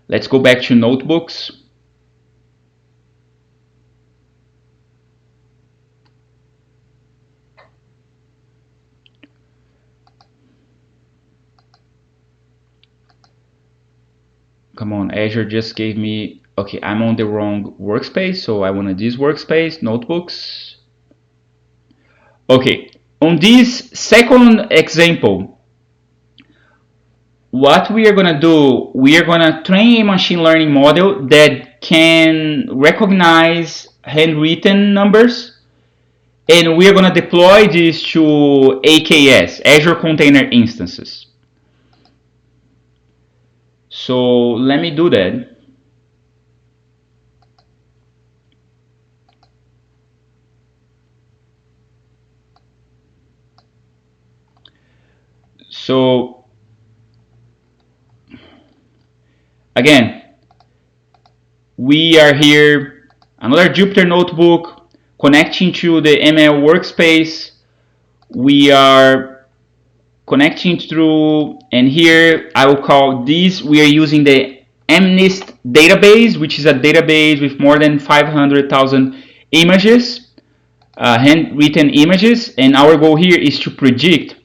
Let's go back to notebooks. Come on, Azure just gave me, okay, I'm on the wrong workspace, so I wanted this workspace, notebooks. Okay, on this second example, what we are going to do, we are going to train a machine learning model that can recognize handwritten numbers, and we are going to deploy this to AKS, Azure Container Instances. So let me do that. So again, we are here, another Jupyter notebook connecting to the ML workspace. We are connecting through, and here I will call this, we are using the MNIST database, which is a database with more than 500,000 images, handwritten images, and our goal here is to predict.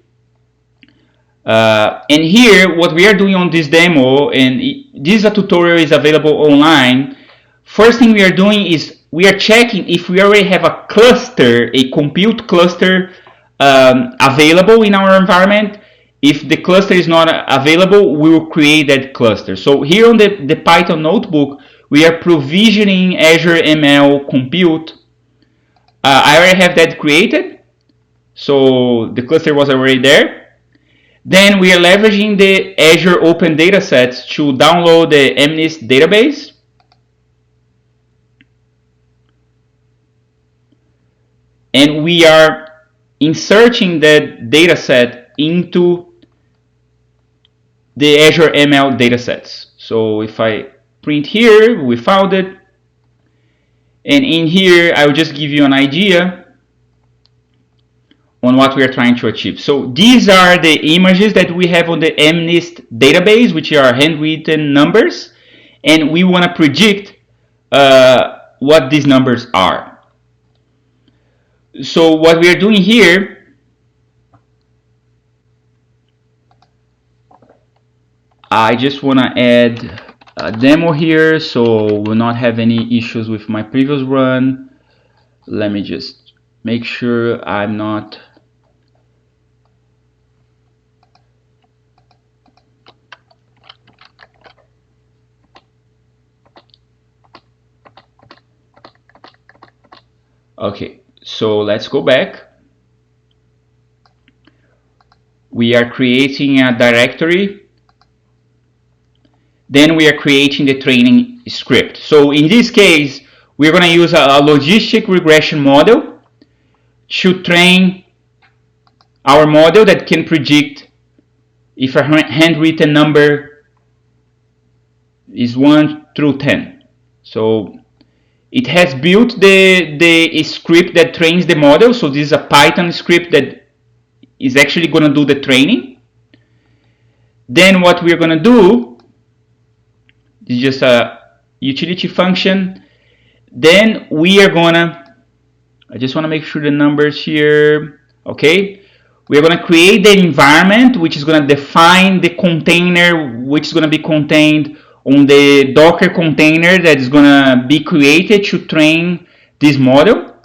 And here, what we are doing on this demo, and this tutorial is available online. First thing we are doing is we are checking if we already have a cluster, a compute cluster available in our environment. If the cluster is not available, we will create that cluster. So here on the Python notebook, we are provisioning Azure ML compute. I already have that created, so the cluster was already there. Then we are leveraging the Azure Open Datasets to download the MNIST database. And we are inserting that dataset into the Azure ML datasets. So if I print here, we found it. And in here, I will just give you an idea on what we are trying to achieve. So these are the images that we have on the MNIST database, which are handwritten numbers, and we want to predict what these numbers are. So what we are doing here, I just want to add a demo here so we'll not have any issues with my previous run. Let me just make sure I'm not okay. So let's go back. We are creating a directory. Then we are creating the training script. So in this case, we're going to use a logistic regression model to train our model that can predict if a handwritten number is 1 through 10. So it has built the script that trains the model. So this is a Python script that is actually going to do the training. Then what we're going to do is just a utility function. Then we are going to, I just want to make sure the numbers here, okay. We're going to create the environment, which is going to define the container, which is going to be contained on the Docker container that is going to be created to train this model.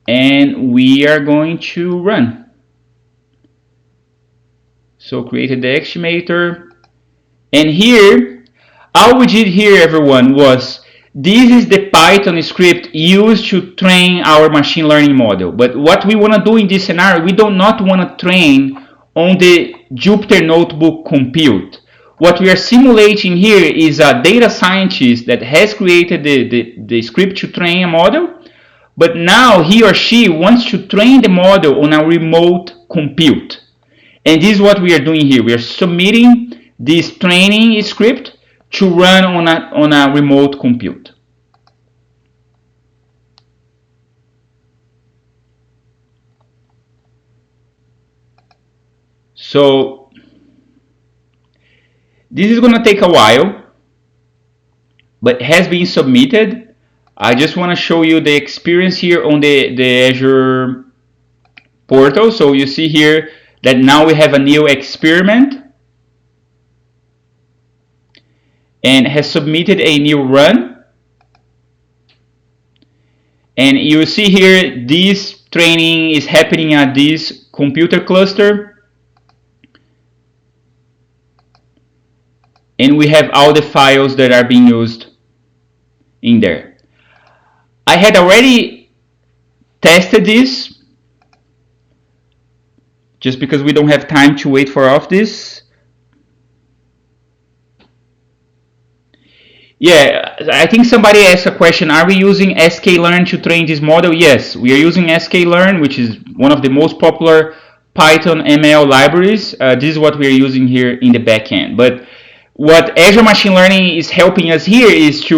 And we are going to run. So created the estimator. And here, all we did here, everyone, was this is the Python script used to train our machine learning model. But what we want to do in this scenario, we do not want to train on the Jupyter Notebook compute. What we are simulating here is a data scientist that has created the script to train a model, but now he or she wants to train the model on a remote compute. And this is what we are doing here. We are submitting this training script to run on a remote compute. So this is going to take a while, but has been submitted. I just want to show you the experience here on the Azure portal. So you see here that now we have a new experiment and has submitted a new run. And you see here, this training is happening at this computer cluster. And we have all the files that are being used in there. I had already tested this, just because we don't have time to wait for all of this. Yeah, I think somebody asked a question, are we using sklearn to train this model? Yes, we are using sklearn, which is one of the most popular Python ML libraries. This is what we are using here in the backend. But what Azure Machine Learning is helping us here is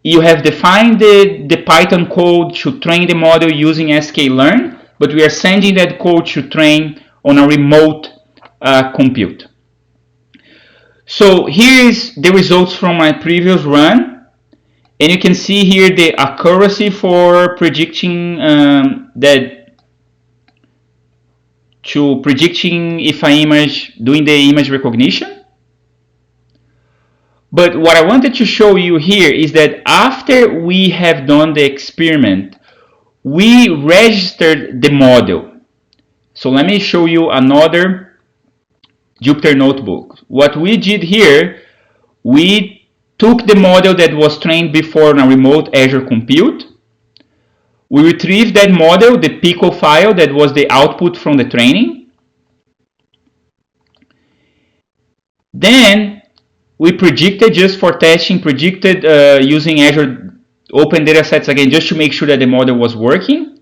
you have defined the Python code to train the model using sklearn, but we are sending that code to train on a remote compute. So here is the results from my previous run, and you can see here the accuracy for predicting predicting if an image, doing the image recognition. But what I wanted to show you here is that after we have done the experiment, we registered the model. So let me show you another Jupyter Notebook. What we did here, we took the model that was trained before on a remote Azure compute. We retrieved that model, the Pico file that was the output from the training. Then we predicted, just for testing, using Azure Open Datasets again, just to make sure that the model was working.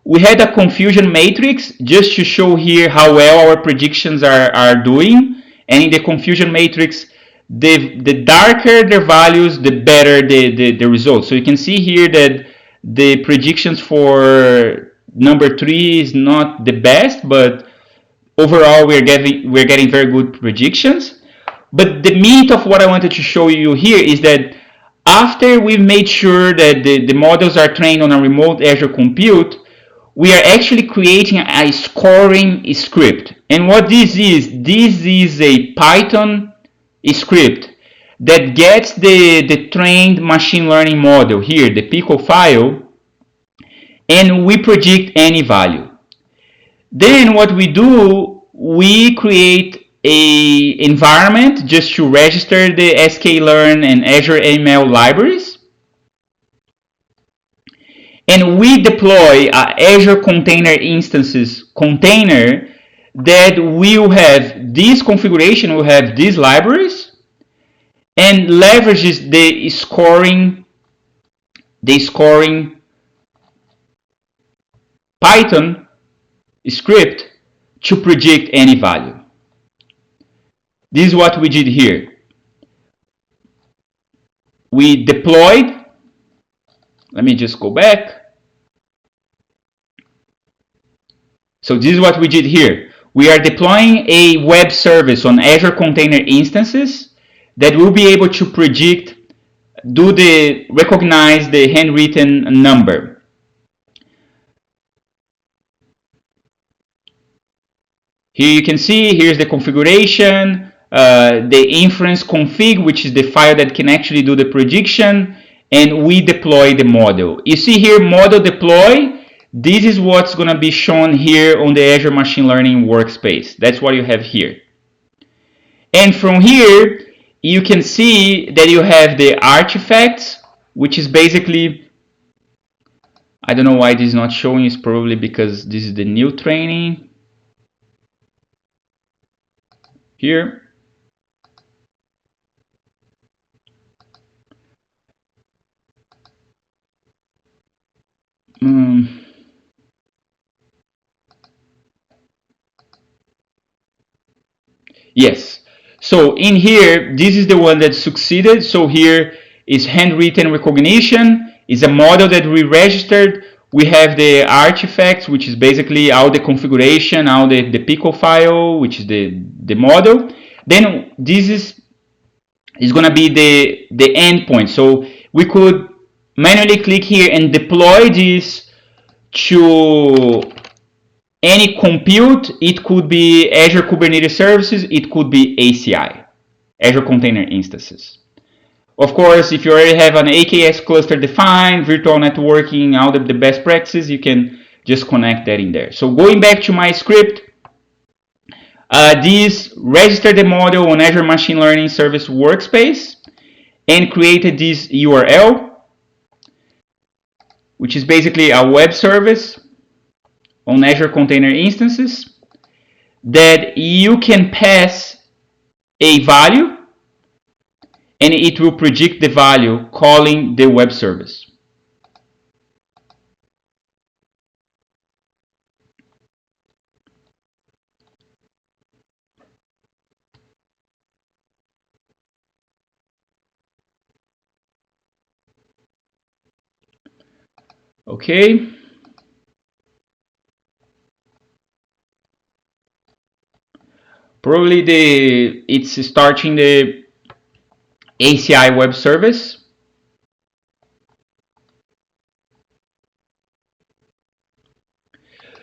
We had a confusion matrix just to show here how well our predictions are doing. And in the confusion matrix, the darker the values, the better the results. So you can see here that the predictions for number 3 is not the best, but overall we're getting very good predictions. But the meat of what I wanted to show you here is that after we've made sure that the models are trained on a remote Azure compute, we are actually creating a scoring script. And what this is a Python script that gets the trained machine learning model here, the Pico file, and we predict any value. Then what we do, we create a environment just to register the sklearn and Azure ML libraries. And we deploy a Azure Container Instances container that will have this configuration, will have these libraries, and leverages the scoring Python script to predict any value. This is what we did here. We deployed, let me just go back. So this is what we did here. We are deploying a web service on Azure Container Instances that will be able to recognize the handwritten number. Here you can see, here's the configuration, the inference config, which is the file that can actually do the prediction, and we deploy the model. You see here, model deploy. This is what's going to be shown here on the Azure Machine Learning workspace. That's what you have here. And from here, you can see that you have the artifacts, which is basically, I don't know why this is not showing. It's probably because this is the new training. Here. Yes. So in here, this is the one that succeeded. So here is handwritten recognition. It's a model that we registered. We have the artifacts, which is basically all the configuration, all the Pico file, which is the model. Then this is going to be the endpoint. So we could manually click here and deploy this to any compute. It could be Azure Kubernetes Services, it could be ACI, Azure Container Instances. Of course, if you already have an AKS cluster defined, virtual networking, all the best practices, you can just connect that in there. So going back to my script, this registered the model on Azure Machine Learning Service Workspace and created this URL, which is basically a web service on Azure Container Instances that you can pass a value and it will predict the value calling the web service. Okay. Probably it's starting the ACI web service.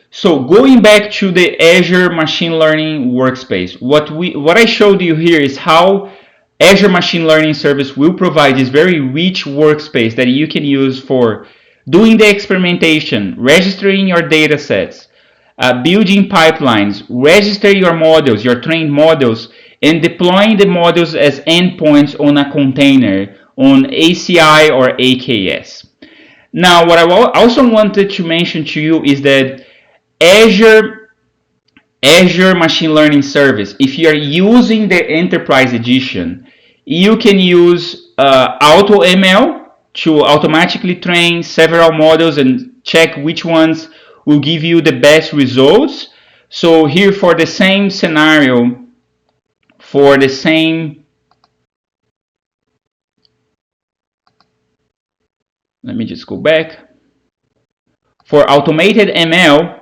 So going back to the Azure Machine Learning workspace, what I showed you here is how Azure Machine Learning Service will provide this very rich workspace that you can use for doing the experimentation, registering your data sets, building pipelines, register your models, your trained models, and deploying the models as endpoints on a container on ACI or AKS. Now, what I also wanted to mention to you is that Azure Machine Learning Service, if you are using the Enterprise Edition, you can use Auto ML to automatically train several models and check which ones will give you the best results. So here for the same scenario, for the same, let me just go back. For automated ML,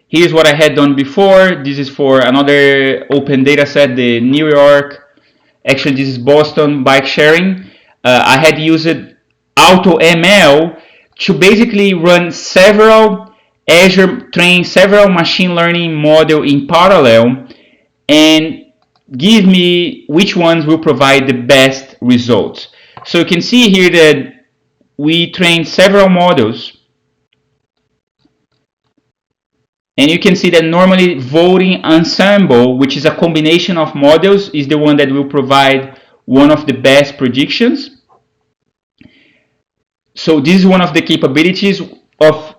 here's what I had done before. This is for another open data set, the New York, actually this is Boston bike sharing. I had used Auto ML to basically run several Azure, train several machine learning model in parallel and give me which ones will provide the best results. So you can see here that we trained several models. And you can see that normally voting ensemble, which is a combination of models, is the one that will provide one of the best predictions. So this is one of the capabilities of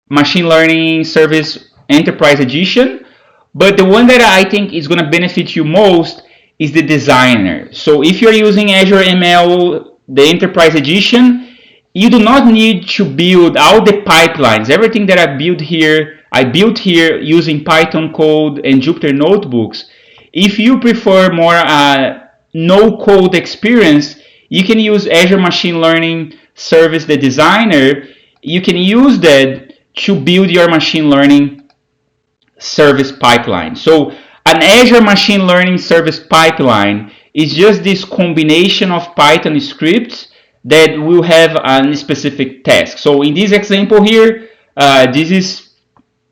Machine Learning Service Enterprise Edition. But the one that I think is going to benefit you most is the designer. So if you're using Azure ML, the Enterprise Edition, you do not need to build all the pipelines. Everything that I built here using Python code and Jupyter notebooks. If you prefer more no-code experience, you can use Azure Machine Learning Service, the designer. You can use that to build your machine learning service pipeline. So an Azure Machine Learning Service pipeline is just this combination of Python scripts that will have a specific task. So in this example here, this is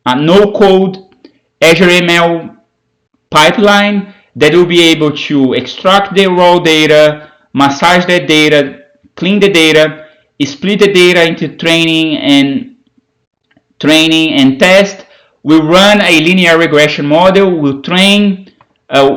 a no-code Azure ML pipeline that will be able to extract the raw data, massage that data, clean the data, split the data into training and test. We run a linear regression model, we'll train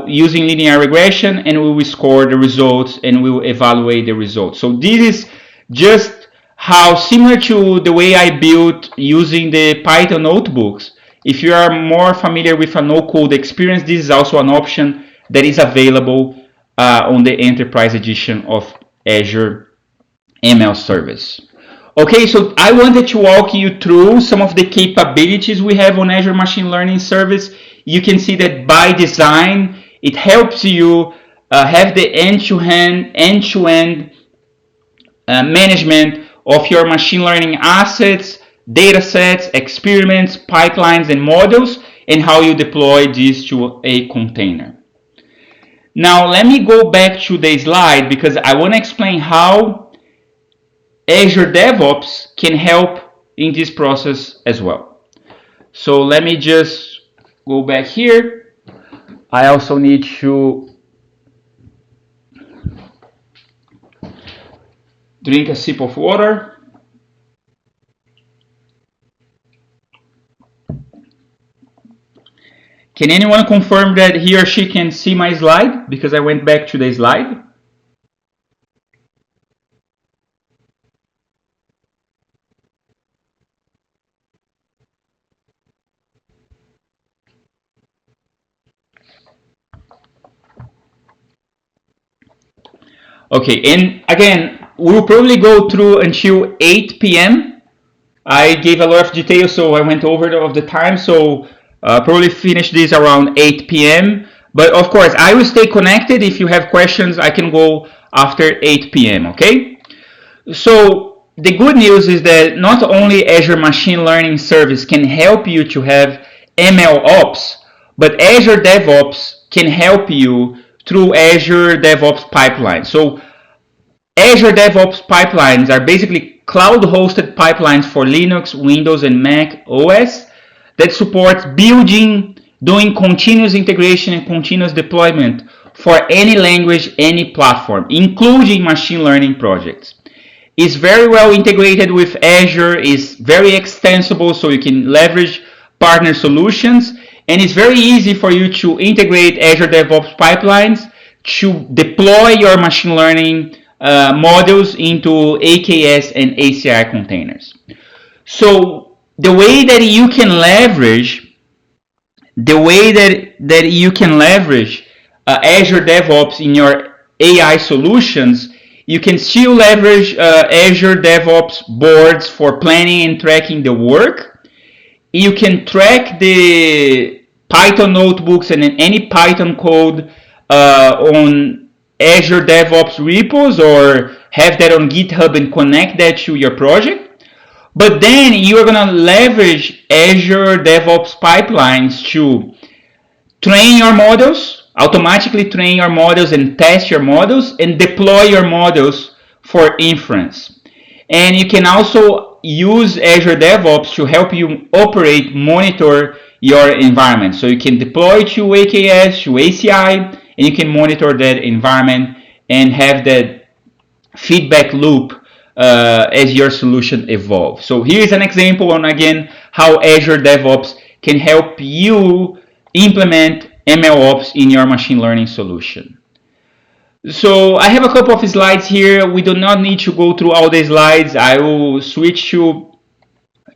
using linear regression, and we will score the results and we will evaluate the results. So this is just how similar to the way I built using the Python notebooks. If you are more familiar with a no-code experience, this is also an option that is available on the Enterprise Edition of Azure ML Service. Okay, so I wanted to walk you through some of the capabilities we have on Azure Machine Learning Service. You can see that by design, it helps you have the end-to-end management of your machine learning assets, data sets, experiments, pipelines, and models, and how you deploy these to a container. Now, let me go back to the slide because I want to explain how Azure DevOps can help in this process as well. So let me just go back here. I also need to drink a sip of water. Can anyone confirm that he or she can see my slide? Because I went back to the slide. Okay, and again, we'll probably go through until 8 p.m. I gave a lot of details, so I went over of the time, so probably finish this around 8 p.m. But of course, I will stay connected. If you have questions, I can go after 8 p.m., okay? So the good news is that not only Azure Machine Learning Service can help you to have MLOps, but Azure DevOps can help you through Azure DevOps pipeline. So Azure DevOps pipelines are basically cloud-hosted pipelines for Linux, Windows, and Mac OS that supports building, doing continuous integration and continuous deployment for any language, any platform, including machine learning projects. It's very well integrated with Azure, is very extensible, so you can leverage partner solutions, and it's very easy for you to integrate Azure DevOps pipelines to deploy your machine learning models into AKS and ACI containers. So the way that you can leverage Azure DevOps in your AI solutions, you can still leverage Azure DevOps boards for planning and tracking the work. You can track the Python notebooks and any Python code on Azure DevOps repos, or have that on GitHub and connect that to your project. But then you are going to leverage Azure DevOps pipelines to train your models, automatically train your models and test your models, and deploy your models for inference. And you can also use Azure DevOps to help you operate, monitor your environment. So you can deploy to AKS, to ACI, and you can monitor that environment and have that feedback loop as your solution evolves. So here's an example on, again, how Azure DevOps can help you implement MLOps in your machine learning solution. So I have a couple of slides here. We do not need to go through all the slides. I will switch to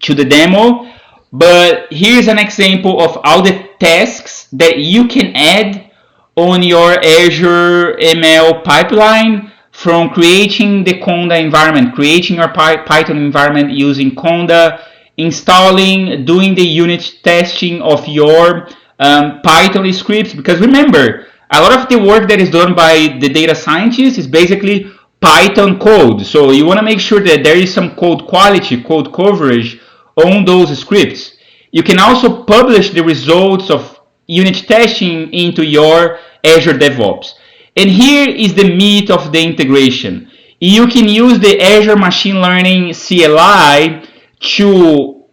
the demo. But here's an example of all the tasks that you can add on your Azure ML pipeline, from creating the Conda environment, creating your Python environment using Conda, installing, doing the unit testing of your Python scripts. Because remember, a lot of the work that is done by the data scientists is basically Python code. So you want to make sure that there is some code quality, code coverage on those scripts. You can also publish the results of unit testing into your Azure DevOps. And here is the meat of the integration. You can use the Azure Machine Learning CLI to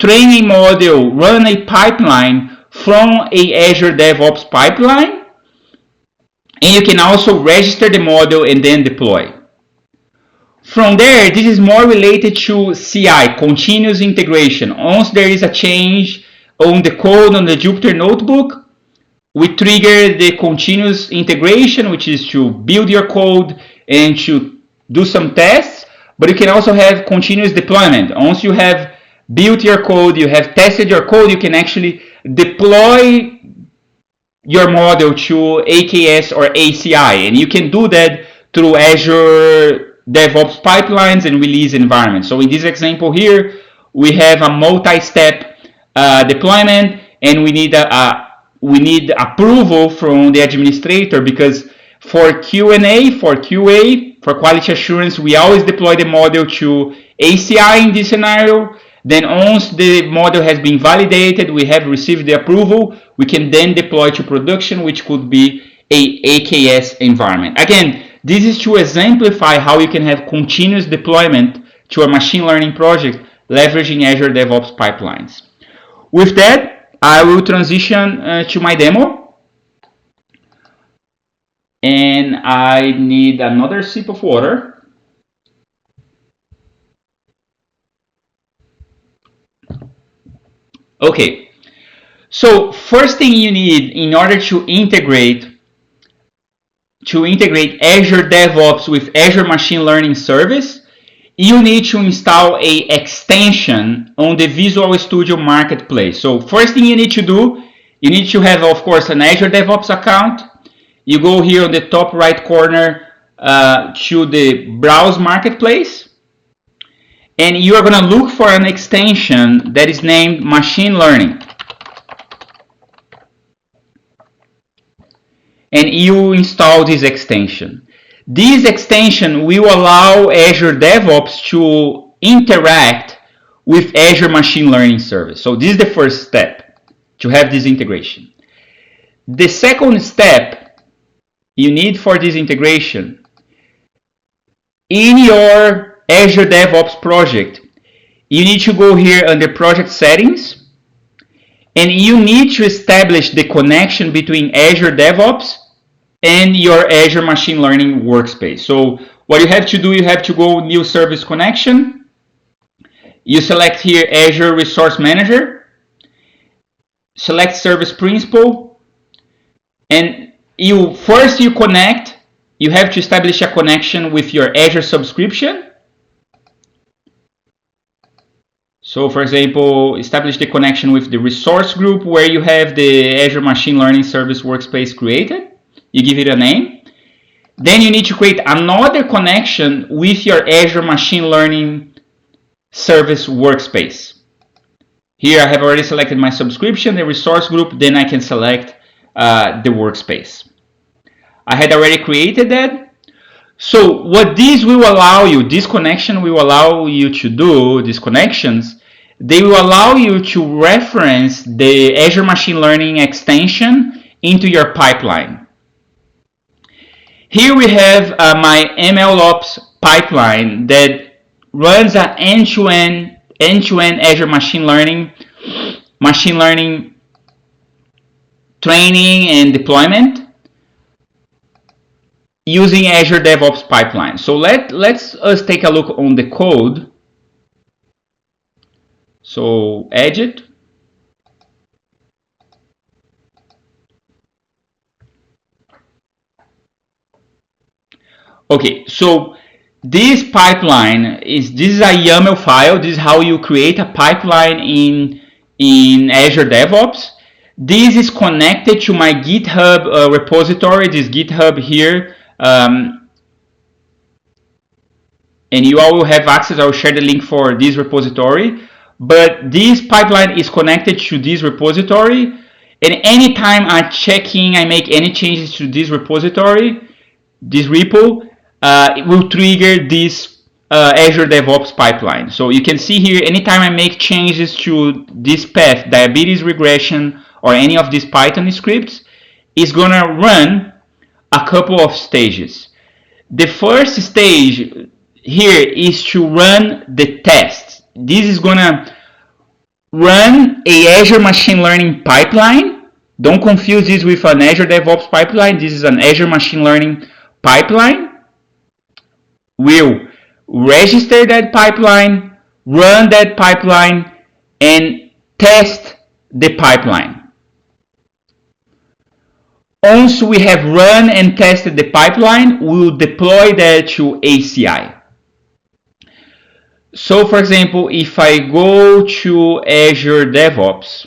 train a model, run a pipeline from a Azure DevOps pipeline, and you can also register the model and then deploy. From there, this is more related to CI, continuous integration. Once there is a change on the code on the Jupyter Notebook, we trigger the continuous integration, which is to build your code and to do some tests. But you can also have continuous deployment. Once you have built your code, you have tested your code, you can actually deploy your model to AKS or ACI. And you can do that through Azure DevOps pipelines and release environments. So in this example here, we have a multi-step deployment, and we need approval from the administrator, because for Q&A, for QA, for quality assurance, we always deploy the model to ACI in this scenario. Then once the model has been validated, we have received the approval, we can then deploy to production, which could be a AKS environment. Again, this is to exemplify how you can have continuous deployment to a machine learning project leveraging Azure DevOps pipelines. With that, I will transition to my demo. And I need another sip of water. Okay, so first thing you need in order to integrate Azure DevOps with Azure Machine Learning Service, you need to install a extension on the Visual Studio Marketplace. So first thing you need to do, you need to have, of course, an Azure DevOps account. You go here on the top right corner to the Browse Marketplace, and you are going to look for an extension that is named Machine Learning. And you install this extension. This extension will allow Azure DevOps to interact with Azure Machine Learning Service. So this is the first step, to have this integration. The second step you need for this integration, in your Azure DevOps project, you need to go here under Project Settings, and you need to establish the connection between Azure DevOps and your Azure Machine Learning workspace. So what you have to do, you have to go New Service Connection. You select here Azure Resource Manager, select Service Principal, and you connect. You have to establish a connection with your Azure subscription. So for example, establish the connection with the resource group where you have the Azure Machine Learning Service workspace created. You give it a name. Then you need to create another connection with your Azure Machine Learning Service workspace. Here I have already selected my subscription, the resource group, then I can select the workspace. I had already created that. So what this will allow you, this connection will allow you to do, these connections, they will allow you to reference the Azure Machine Learning extension into your pipeline. Here we have my MLOps pipeline that runs an end-to-end Azure Machine Learning training and deployment using Azure DevOps pipeline. So let's take a look on the code. So edit. Okay, so this pipeline this is a YAML file. This is how you create a pipeline in Azure DevOps. This is connected to my GitHub repository. This GitHub here. And you all will have access. I will share the link for this repository, but this pipeline is connected to this repository, and anytime I make any changes to this repository, this repo, it will trigger this Azure DevOps pipeline. So you can see here, anytime I make changes to this path, diabetes regression, or any of these Python scripts, it's gonna run a couple of stages. The first stage here is to run the test. This is gonna run a Azure Machine Learning pipeline. Don't confuse this with an Azure DevOps pipeline. This is an Azure Machine Learning pipeline. We'll register that pipeline, run that pipeline, and test the pipeline. Once we have run and tested the pipeline, we'll deploy that to ACI. So for example, if I go to Azure DevOps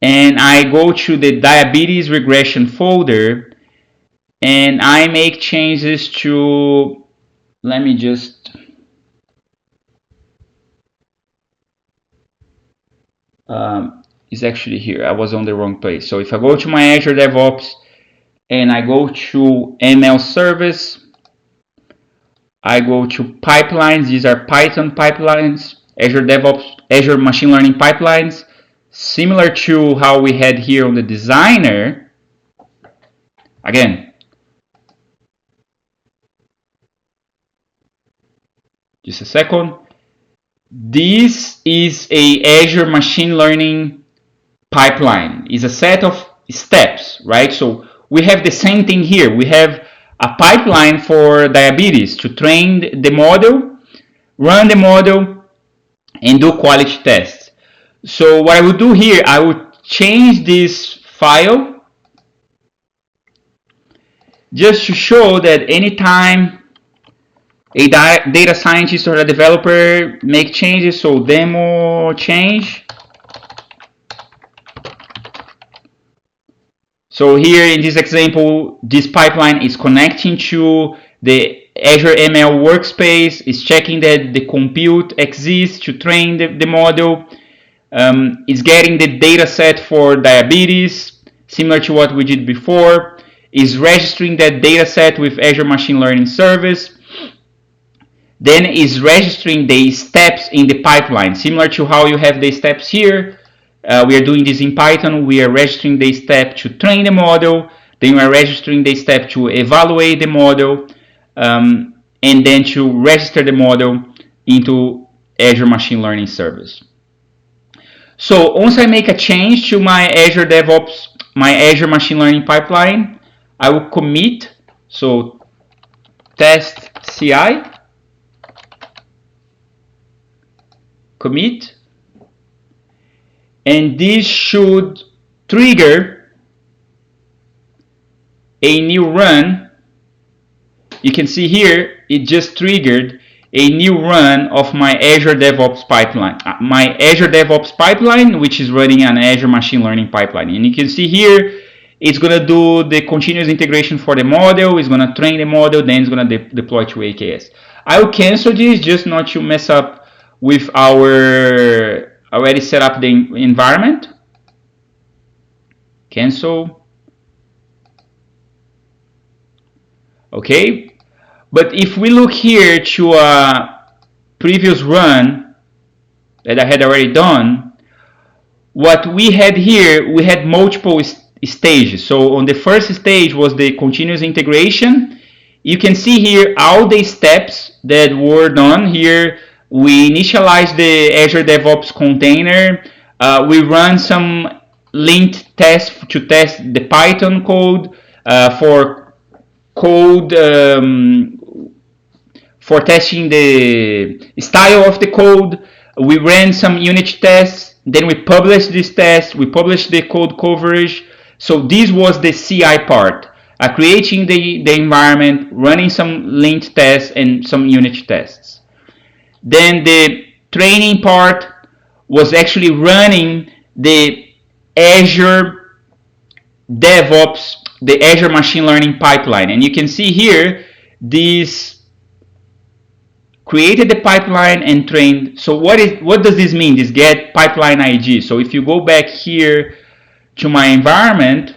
and I go to the diabetes regression folder and I make changes to, let me just is actually here. I was on the wrong place. So if I go to my Azure DevOps and I go to ML service, I go to pipelines. These are Python pipelines, Azure DevOps, Azure Machine Learning pipelines, similar to how we had here on the designer. Again, just a second. This is a Azure Machine Learning pipeline. Is a set of steps, right? So we have the same thing here. We have a pipeline for diabetes to train the model, run the model, and do quality tests. So what I would do here, I would change this file just to show that anytime a data scientist or a developer make changes, so demo change. So here in this example, this pipeline is connecting to the Azure ML workspace, is checking that the compute exists to train the model, is getting the data set for diabetes, similar to what we did before, is registering that data set with Azure Machine Learning Service, then is registering the steps in the pipeline, similar to how you have the steps here. We are doing this in Python. We are registering the step to train the model, then we are registering the step to evaluate the model, and then to register the model into Azure Machine Learning Service. So once I make a change to my Azure DevOps, my Azure Machine Learning pipeline, I will commit, so test CI, commit, and this should trigger a new run. You can see here it just triggered a new run of my Azure DevOps pipeline. My Azure DevOps pipeline, which is running an Azure Machine Learning pipeline. And you can see here it's going to do the continuous integration for the model, it's going to train the model, then it's going to deploy to AKS. I will cancel this just not to mess up with our already set up the environment. Cancel. Okay, but if we look here to a previous run that I had already done, what we had here, we had multiple stages. So on the first stage was the continuous integration. You can see here all the steps that were done here. We initialized the Azure DevOps container. We run some linked tests to test the Python code for testing the style of the code. We ran some unit tests, then we published this test, we published the code coverage. So this was the CI part, creating the environment, running some linked tests and some unit tests. Then the training part was actually running the Azure DevOps, the Azure Machine Learning pipeline. And you can see here, this created the pipeline and trained. So what does this mean, this get pipeline IG? So if you go back here to my environment,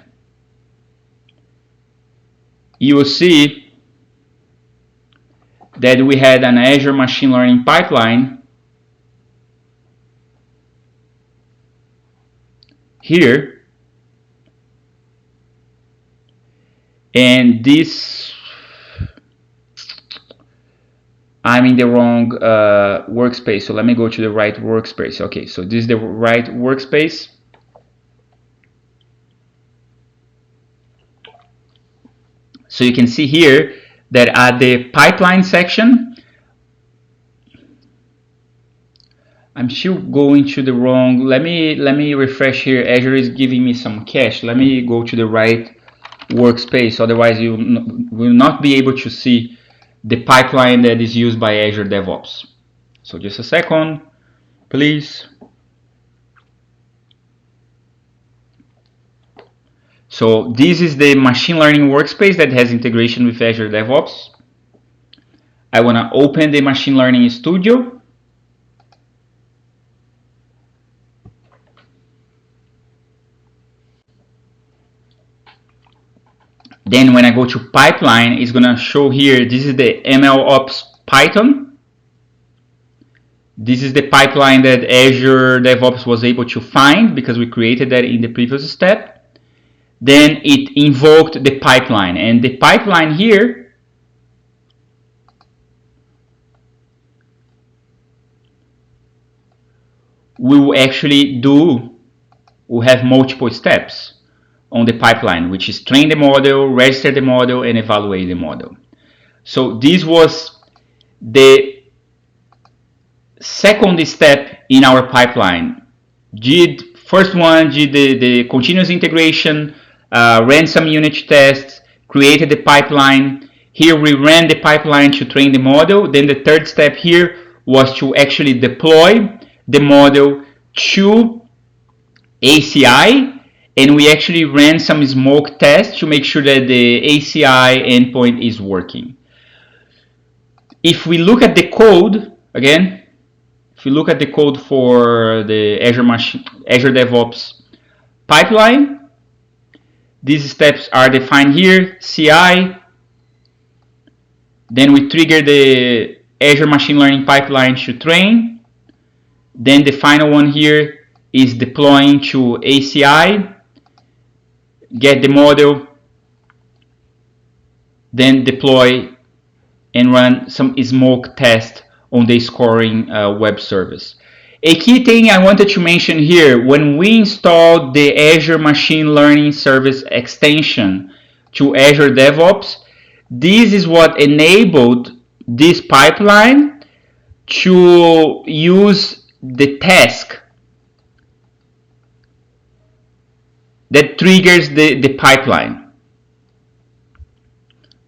you will see that we had an Azure Machine Learning pipeline here, and this, I'm in the wrong workspace, so let me go to the right workspace. Okay, so this is the right workspace. So you can see here that at the pipeline section, I'm still going to the wrong, let me refresh here. Azure is giving me some cache. Let me go to the right workspace, otherwise you will not be able to see the pipeline that is used by Azure DevOps. So just a second, please. So this is the machine learning workspace that has integration with Azure DevOps. I want to open the machine learning studio. Then when I go to pipeline, it's going to show here, this is the MLOps Python. This is the pipeline that Azure DevOps was able to find because we created that in the previous step. Then it invoked the pipeline, and the pipeline here will actually will have multiple steps on the pipeline, which is train the model, register the model, and evaluate the model. So this was the second step in our pipeline. First one did the continuous integration, ran some unit tests, created the pipeline. Here we ran the pipeline to train the model. Then the third step here was to actually deploy the model to ACI, and we actually ran some smoke tests to make sure that the ACI endpoint is working. If we look at the code, again, if you look at the code for the Azure DevOps pipeline, these steps are defined here, CI, then we trigger the Azure Machine Learning pipeline to train, then the final one here is deploying to ACI, get the model, then deploy and run some smoke test on the scoring web service. A key thing I wanted to mention here, when we installed the Azure Machine Learning Service extension to Azure DevOps, this is what enabled this pipeline to use the task that triggers the pipeline.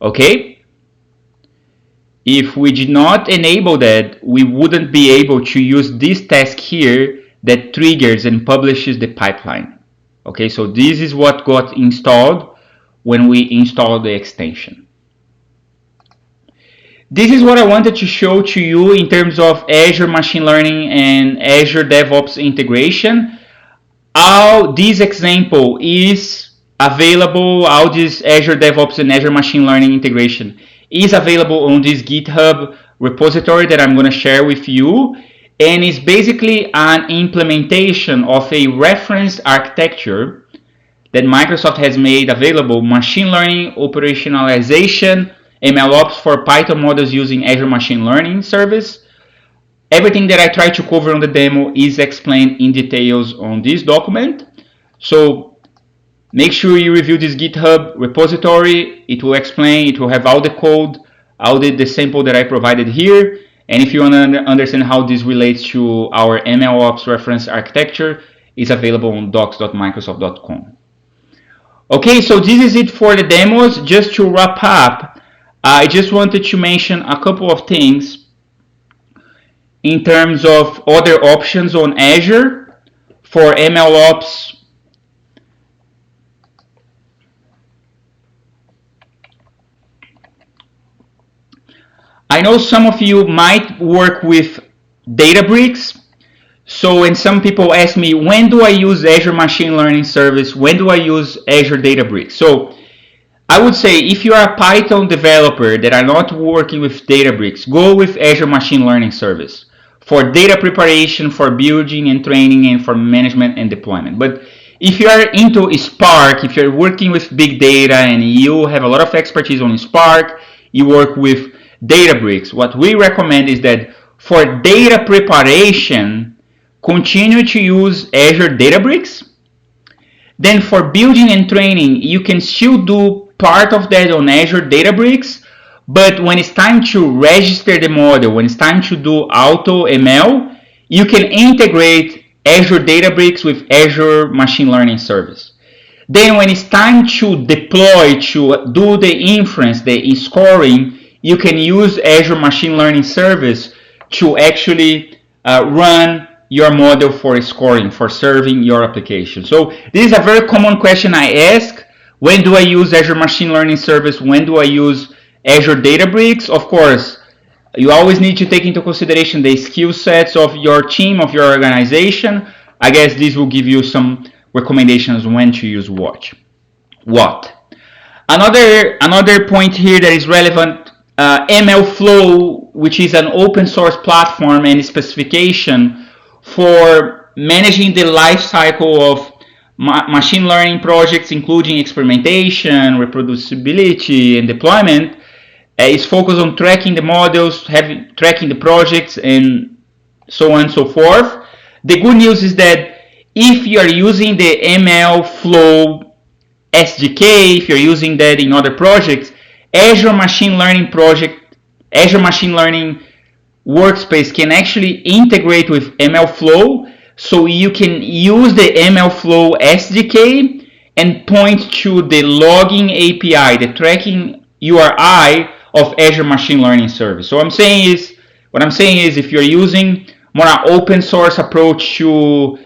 Okay? If we did not enable that, we wouldn't be able to use this task here that triggers and publishes the pipeline. Okay, so this is what got installed when we installed the extension. This is what I wanted to show to you in terms of Azure Machine Learning and Azure DevOps integration. How this example is available, how this Azure DevOps and Azure Machine Learning integration is available on this GitHub repository that I'm going to share with you, and it's basically an implementation of a reference architecture that Microsoft has made available, machine learning, operationalization, MLOps for Python models using Azure Machine Learning Service. Everything that I try to cover on the demo is explained in details on this document. So make sure you review this GitHub repository. It will explain, it will have all the code, all the sample that I provided here. And if you want to understand how this relates to our MLOps reference architecture, it's available on docs.microsoft.com. Okay, so this is it for the demos. Just to wrap up, I just wanted to mention a couple of things in terms of other options on Azure for MLOps. I know some of you might work with Databricks. So when some people ask me, when do I use Azure Machine Learning Service? When do I use Azure Databricks? So I would say if you are a Python developer that are not working with Databricks, go with Azure Machine Learning Service for data preparation, for building and training, and for management and deployment. But if you are into Spark, if you're working with big data and you have a lot of expertise on Spark, you work with Databricks, what we recommend is that for data preparation, continue to use Azure Databricks. Then for building and training, you can still do part of that on Azure Databricks, but when it's time to register the model, when it's time to do auto ML, you can integrate Azure Databricks with Azure Machine Learning Service. Then when it's time to deploy, to do the inference, the scoring, you can use Azure Machine Learning Service to actually run your model for scoring, for serving your application. So this is a very common question I ask. When do I use Azure Machine Learning Service? When do I use Azure Databricks? Of course, you always need to take into consideration the skill sets of your team, of your organization. I guess this will give you some recommendations when to use what. Another point here that is relevant, MLflow, which is an open source platform and specification for managing the life cycle of machine learning projects, including experimentation, reproducibility, and deployment, is focused on tracking the models, tracking the projects, and so on and so forth. The good news is that if you are using the MLflow SDK, if you're using that in other projects, Azure Machine Learning Workspace can actually integrate with MLflow. So you can use the ML Flow SDK and point to the logging API, the tracking URI of Azure Machine Learning Service. So what I'm saying is if you're using more an open source approach to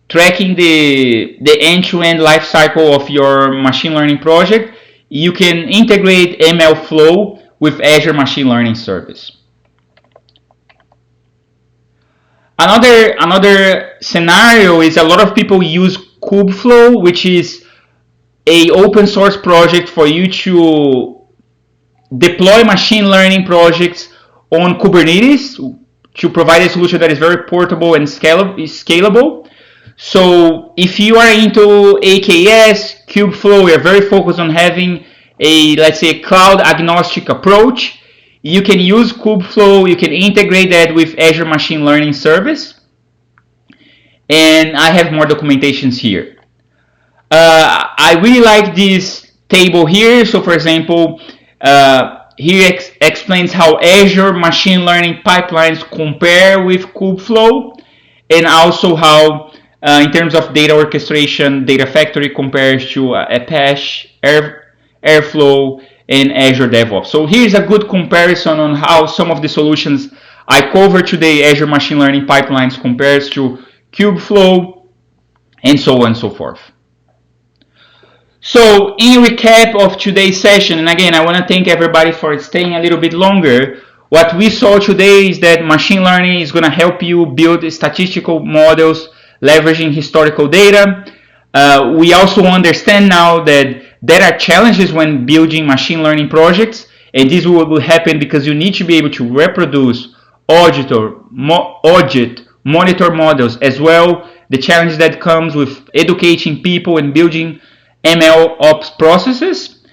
tracking the end-to-end life cycle of your machine learning project, you can integrate ML Flow with Azure Machine Learning Service. Another scenario is a lot of people use Kubeflow, which is a open source project for you to deploy machine learning projects on Kubernetes to provide a solution that is very portable and scalable. So if you are into AKS, Kubeflow, we are very focused on having a, let's say, cloud agnostic approach. You can use Kubeflow, you can integrate that with Azure Machine Learning Service. And I have more documentations here. I really like this table here. So for example, here explains how Azure Machine Learning pipelines compare with Kubeflow, and also how in terms of data orchestration, Data Factory compares to Apache, Airflow, and Azure DevOps. So here's a good comparison on how some of the solutions I covered today, Azure Machine Learning pipelines compares to Kubeflow, and so on and so forth. So in recap of today's session, and again, I want to thank everybody for staying a little bit longer. What we saw today is that machine learning is going to help you build statistical models leveraging historical data. We also understand now that there are challenges when building machine learning projects, and this will happen because you need to be able to reproduce, audit, monitor models, as well the challenge that comes with educating people and building MLOps processes.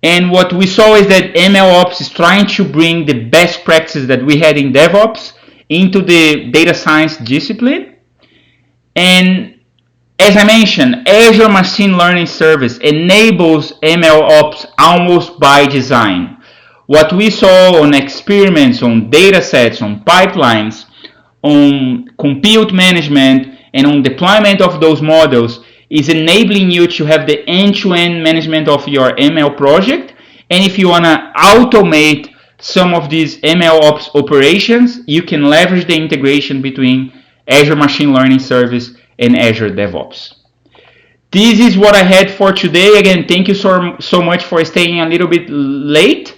And what we saw is that MLOps is trying to bring the best practices that we had in DevOps into the data science discipline. And as I mentioned, Azure Machine Learning Service enables MLOps almost by design. What we saw on experiments, on data sets, on pipelines, on compute management, and on deployment of those models is enabling you to have the end-to-end management of your ML project. And if you want to automate some of these MLOps operations, you can leverage the integration between Azure Machine Learning Service and Azure DevOps. This is what I had for today. Again, thank you so much for staying a little bit late.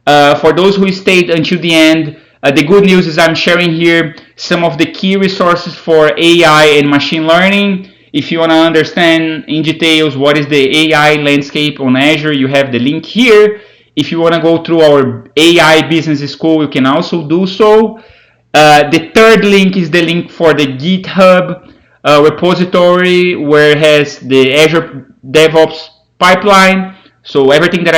For those who stayed until the end, the good news is I'm sharing here some of the key resources for AI and machine learning. If you want to understand in details what is the AI landscape on Azure, you have the link here. If you want to go through our AI business school, you can also do so. The third link is the link for the GitHub repository, where it has the Azure DevOps pipeline. So everything that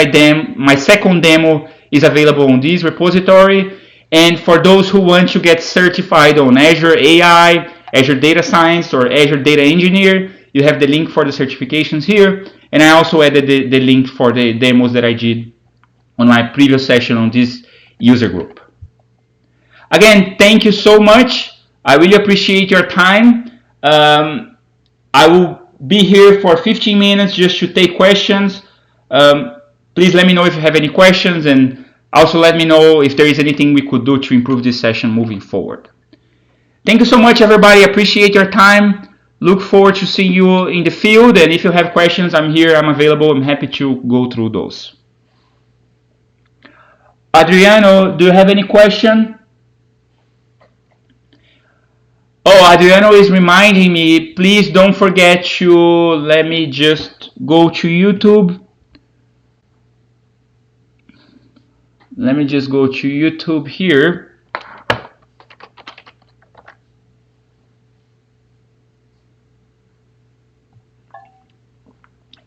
my second demo is available on this repository. And for those who want to get certified on Azure AI, Azure Data Science, or Azure Data Engineer, you have the link for the certifications here. And I also added the link for the demos that I did on my previous session on this user group. Again, thank you so much. I really appreciate your time. I will be here for 15 minutes just to take questions. Please let me know if you have any questions, and also let me know if there is anything we could do to improve this session moving forward. Thank you so much, everybody. Appreciate your time. Look forward to seeing you in the field, and if you have questions, I'm here, I'm available, I'm happy to go through those. Adriano, do you have any question? Oh, Adriano is reminding me, please don't forget to, let me just go to YouTube. Let me just go to YouTube here.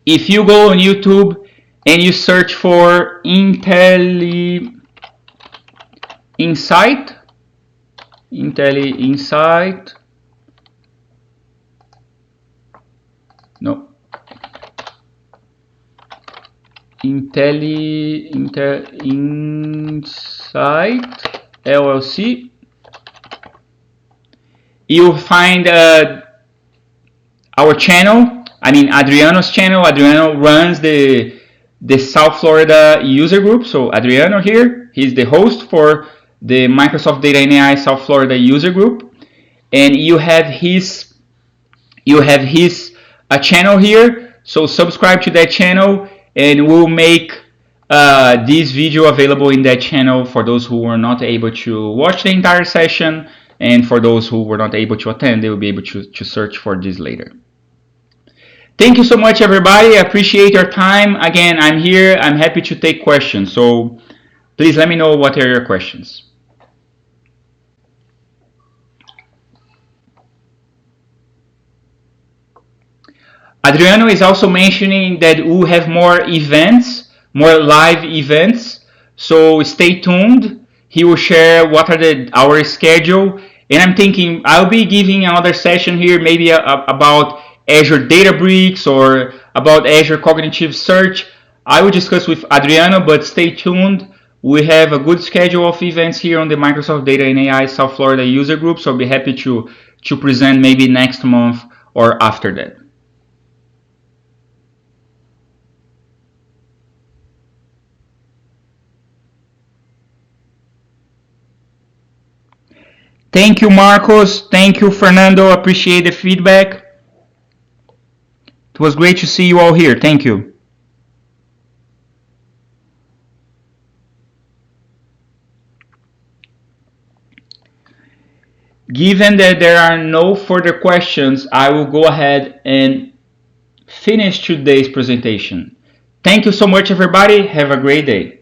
If you go on YouTube and you search for Intellinsight, no, Intellinsight LLC, you'll find our channel, I mean Adriano's channel. Adriano runs the South Florida user group. So Adriano here, he's the host for the Microsoft Data and AI South Florida user group, and you have his channel here. So subscribe to that channel, and we'll make this video available in that channel for those who were not able to watch the entire session, and for those who were not able to attend, they will be able to search for this later. Thank you so much, everybody. I appreciate your time. Again, I'm here. I'm happy to take questions. So please let me know what are your questions. Adriano is also mentioning that we'll have more events, more live events. So stay tuned. He will share what are our schedule. And I'm thinking I'll be giving another session here, maybe about Azure Databricks or about Azure Cognitive Search. I will discuss with Adriano, but stay tuned. We have a good schedule of events here on the Microsoft Data and AI South Florida user group. So I'll be happy to present maybe next month or after that. Thank you, Marcos. Thank you, Fernando. Appreciate the feedback. It was great to see you all here. Thank you. Given that there are no further questions, I will go ahead and finish today's presentation. Thank you so much, everybody. Have a great day.